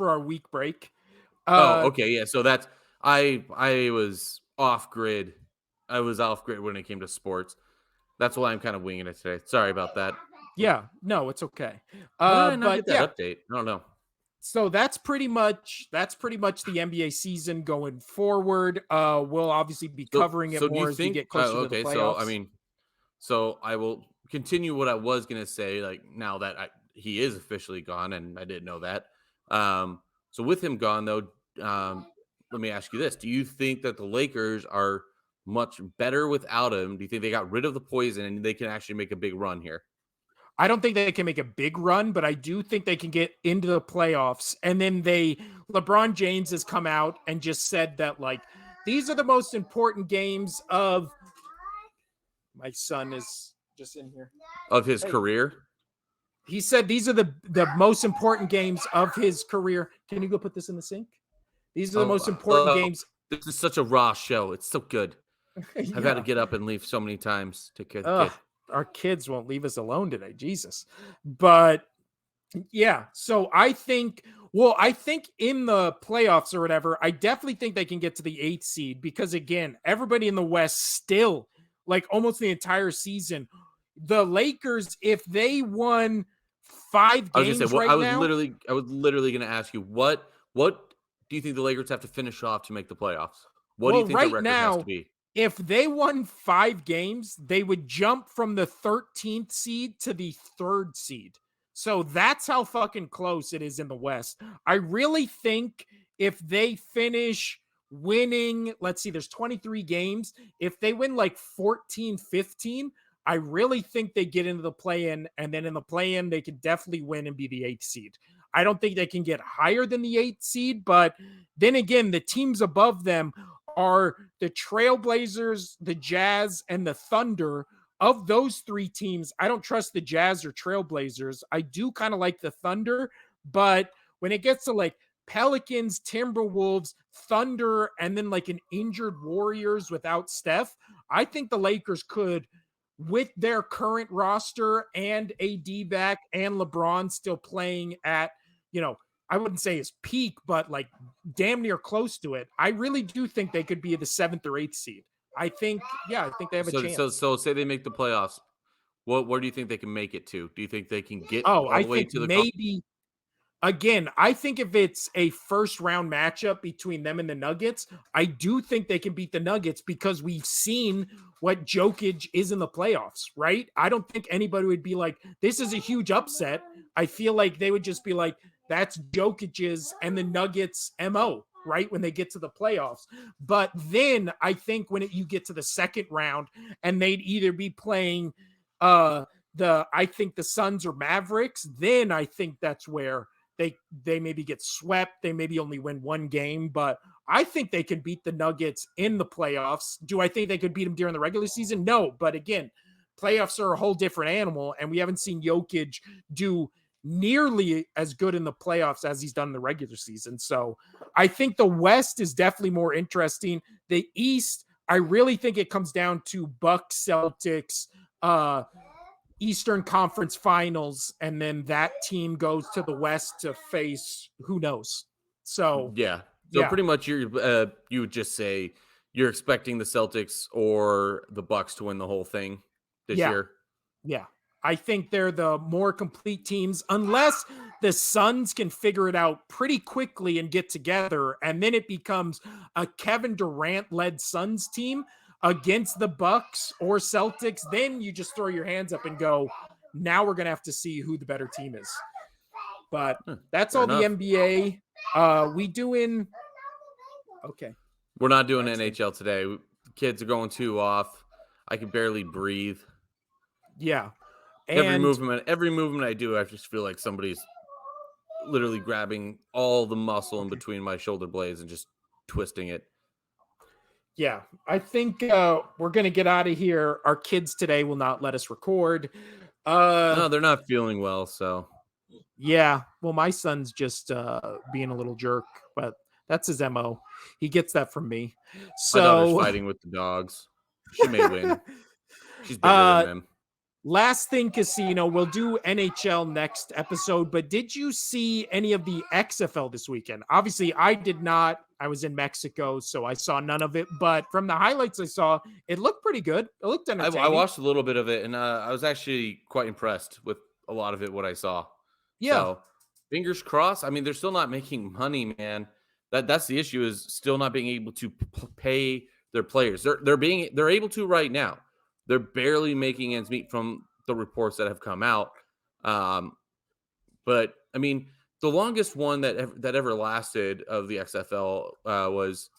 A: our week break.
B: Okay, yeah. So that's I was off grid. I was off grid when it came to sports. That's why I'm kind of winging it today. Sorry about that.
A: Yeah, no, it's okay.
B: How did I not get that update? I don't know.
A: So that's pretty much the NBA season going forward. We'll obviously be covering it more as we get closer to the playoffs.
B: So I will continue what I was gonna say. Like, now that he is officially gone, and I didn't know that. So with him gone, though, let me ask you this: do you think that the Lakers are much better without him? Do you think they got rid of the poison and they can actually make a big run here?
A: I don't think they can make a big run, but I do think they can get into the playoffs. And then LeBron James has come out and just said that, like, these are the most important games of My son is just in here.
B: of his
A: Hey.
B: career.
A: He said these are the most important games of his career. Can you go put this in the sink? These are the most important games.
B: This is such a raw show. It's so good. I've had to
A: Yeah.
B: get up and leave so many times to get.
A: Our kids won't leave us alone today. Jesus. But yeah, so I think in the playoffs or whatever, I definitely think they can get to the 8th seed because again, everybody in the West still like almost the entire season. The Lakers, if they won 5
B: I was
A: games
B: gonna say,
A: right
B: I was
A: now,
B: literally gonna ask you what do you think the Lakers have to finish off to make the playoffs? What do you
A: well,
B: think the
A: right
B: record has to
A: now,
B: be?
A: if they won 5 games, they would jump from the 13th seed to the 3rd seed. So that's how fucking close it is in the West. I really think if they finish winning, let's see, there's 23 games. If they win like 14, 15, I really think they get into the play-in, and then in the play-in, they could definitely win and be the 8th seed. I don't think they can get higher than the 8th seed, but then again, the teams above them are the Trailblazers, the Jazz, and the Thunder. Of those 3 teams, I don't trust the Jazz or Trailblazers. I do kind of like the Thunder, but when it gets to like Pelicans, Timberwolves, Thunder, and then like an injured Warriors without Steph, I think the Lakers could, with their current roster and AD back and LeBron still playing at, I wouldn't say his peak, but like damn near close to it. I really do think they could be the 7th or 8th seed. I think they have a chance.
B: So say they make the playoffs. Where do you think they can make it to? Do you think they can get
A: Oh,
B: all
A: I
B: the way
A: think
B: to the
A: maybe again, I think if it's a first round matchup between them and the Nuggets, I do think they can beat the Nuggets because we've seen what Jokic is in the playoffs, right? I don't think anybody would be like, this is a huge upset. I feel like they would just be like, that's Jokic's and the Nuggets' MO, right? When they get to the playoffs. But then I think when you get to the second round and they'd either be playing I think the Suns or Mavericks, then I think that's where they maybe get swept. They maybe only win 1 game, but I think they can beat the Nuggets in the playoffs. Do I think they could beat them during the regular season? No, but again, playoffs are a whole different animal, and we haven't seen Jokic do nearly as good in the playoffs as he's done in the regular season. So I think the West is definitely more interesting. The East, I really think it comes down to Bucks, Celtics, Eastern Conference Finals, and then that team goes to the West to face who knows. So
B: yeah. So pretty much you would just say you're expecting the Celtics or the Bucks to win the whole thing this year.
A: Yeah. I think they're the more complete teams unless the Suns can figure it out pretty quickly and get together, and then it becomes a Kevin Durant led Suns team against the Bucks or Celtics. Then you just throw your hands up and go, now we're going to have to see who the better team is. But that's all enough. The NBA. We doing okay.
B: We're not doing NHL today. Kids are going too off. I can barely breathe.
A: Yeah.
B: And every movement I do, I just feel like somebody's literally grabbing all the muscle in between my shoulder blades and just twisting it.
A: Yeah, I think we're going to get out of here. Our kids today will not let us record.
B: No, they're not feeling well, so.
A: Yeah, well, my son's just being a little jerk, but that's his MO. He gets that from me. So
B: my daughter's fighting with the dogs. She may win. She's bigger than them.
A: Last thing, Casino, we'll do NHL next episode, but did you see any of the XFL this weekend? Obviously, I did not. I was in Mexico, so I saw none of it, but from the highlights I saw, it looked pretty good. It looked entertaining.
B: I watched a little bit of it, and I was actually quite impressed with a lot of it, what I saw.
A: Yeah.
B: So, fingers crossed. I mean, they're still not making money, man. That's the issue, is still not being able to pay their players. They're able to right now. They're barely making ends meet from the reports that have come out. But I mean, the longest one that ever lasted of the XFL was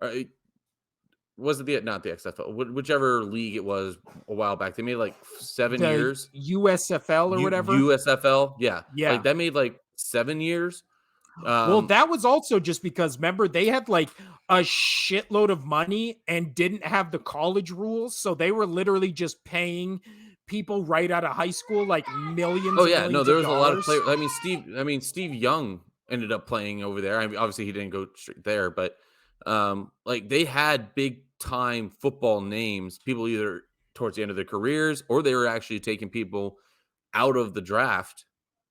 B: it not the XFL, whichever league it was a while back. They made like 7 years.
A: USFL or whatever.
B: USFL, yeah.
A: Yeah.
B: Like that made like 7 years.
A: Well, that was also just because remember they had like a shitload of money and didn't have the college rules, so they were literally just paying people right out of high school like millions
B: Oh
A: and
B: yeah, no,
A: millions
B: there
A: of
B: was a lot of
A: dollars.
B: players. Steve Young ended up playing over there. I mean, obviously he didn't go straight there, but like they had big time football names, people either towards the end of their careers or they were actually taking people out of the draft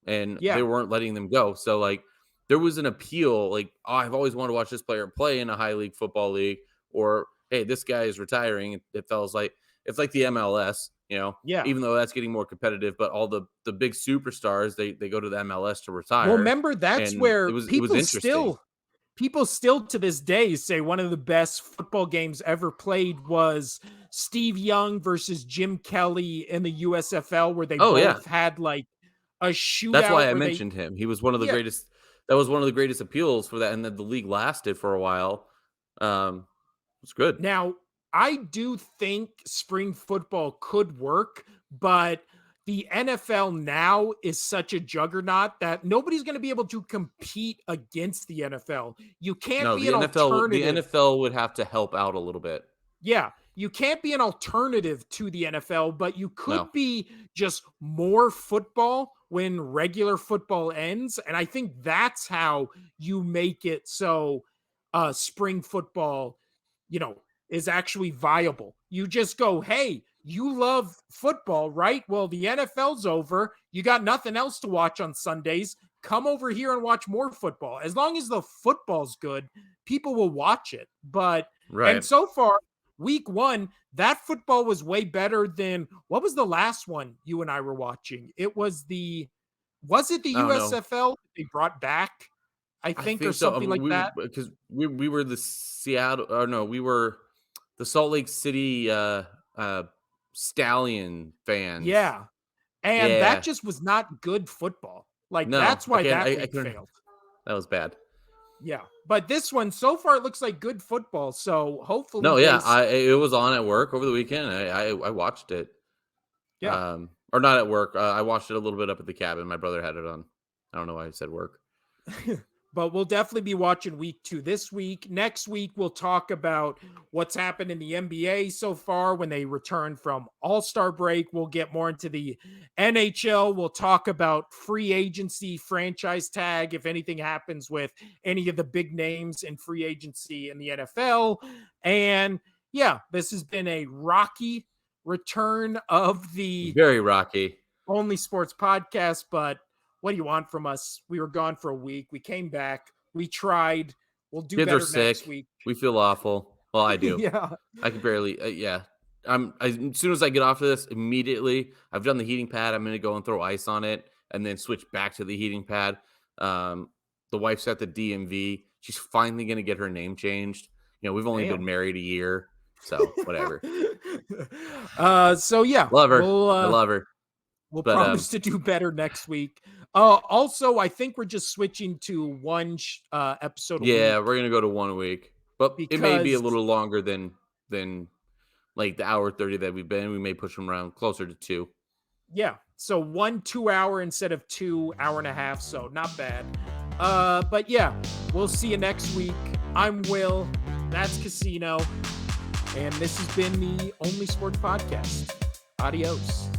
B: and they
A: Yeah.
B: weren't letting them go. So like there was an appeal, like, oh, I've always wanted to watch this player play in a high league football league, or hey, this guy is retiring. It feels like it's like the MLS,
A: Yeah.
B: even though that's getting more competitive, but all the big superstars they go to the MLS to
A: Well,
B: retire.
A: remember that's
B: And
A: where
B: it was interesting.
A: people still to this day say one of the best football games ever played was Steve Young versus Jim Kelly in the USFL, where they
B: Oh yeah.
A: both had like a
B: That's why
A: shootout
B: I
A: where they
B: mentioned him. He was one of the
A: yeah.
B: greatest. That was one of the greatest appeals for that, and then the league lasted for a while. It's good.
A: Now, I do think spring football could work, but the NFL now is such a juggernaut that nobody's going to be able to compete against the NFL. You can't
B: No,
A: be an alternative.
B: The NFL would have to help out a little bit.
A: Yeah, you can't be an alternative to the NFL, but you
B: No,
A: could be just more football when regular football ends. And I think that's how you make it so spring football, you know, is actually viable. You just go, hey, you love football, right? Well, the NFL's over. You got nothing else to watch on Sundays. Come over here and watch more football. As long as the football's good, people will watch it. And
B: right.
A: so far, week one, that football was way better than what was the last one you and I were watching? Was it the
B: I don't know.
A: USFL they brought back? I
B: I
A: think, or
B: think so.
A: something like
B: We
A: that.
B: because we were the Seattle. Or no, we were the Salt Lake City Stallion fans.
A: Yeah. And that
B: Yeah.
A: just was not good football. Like,
B: No,
A: that's why that
B: I
A: week
B: couldn't.
A: failed.
B: That was bad.
A: Yeah. But this one, so far, it looks like good football. So hopefully
B: No,
A: they,
B: yeah, it was on at work over the weekend. I watched it.
A: yeah.
B: Or not at work. I watched it a little bit up at the cabin. My brother had it on. I don't know why I said work.
A: But we'll definitely be watching week 2 this week. Next week, we'll talk about what's happened in the NBA so far when they return from All-Star break. We'll get more into the NHL. We'll talk about free agency, franchise tag, if anything happens with any of the big names in free agency in the NFL. And yeah, this has been a rocky return of the
B: Very rocky.
A: Only Sports Podcast, but what do you want from us? We were gone for a week. We came back. We tried. We'll do
B: Kids are
A: better next
B: sick.
A: week.
B: We feel awful. Well, I do.
A: Yeah.
B: I can barely. Yeah. As soon as I get off of this, immediately I've done the heating pad. I'm gonna go and throw ice on it, and then switch back to the heating pad. The wife's at the DMV. She's finally gonna get her name changed. We've only been married a year, so whatever.
A: So yeah,
B: Love her. I love her.
A: We'll
B: But,
A: promise to do better next week. Also, I think we're just switching to one episode.
B: Yeah, we're gonna go to 1 week, but it may be a
A: Because
B: little longer than like the hour 30 that we've been. We may push them around closer to 2.
A: yeah, so 1 2-hour instead of 2 hour and a half. So not bad. But yeah, we'll see you next week. I'm Will. That's Casino. And this has been the Only Sports Podcast. Adios.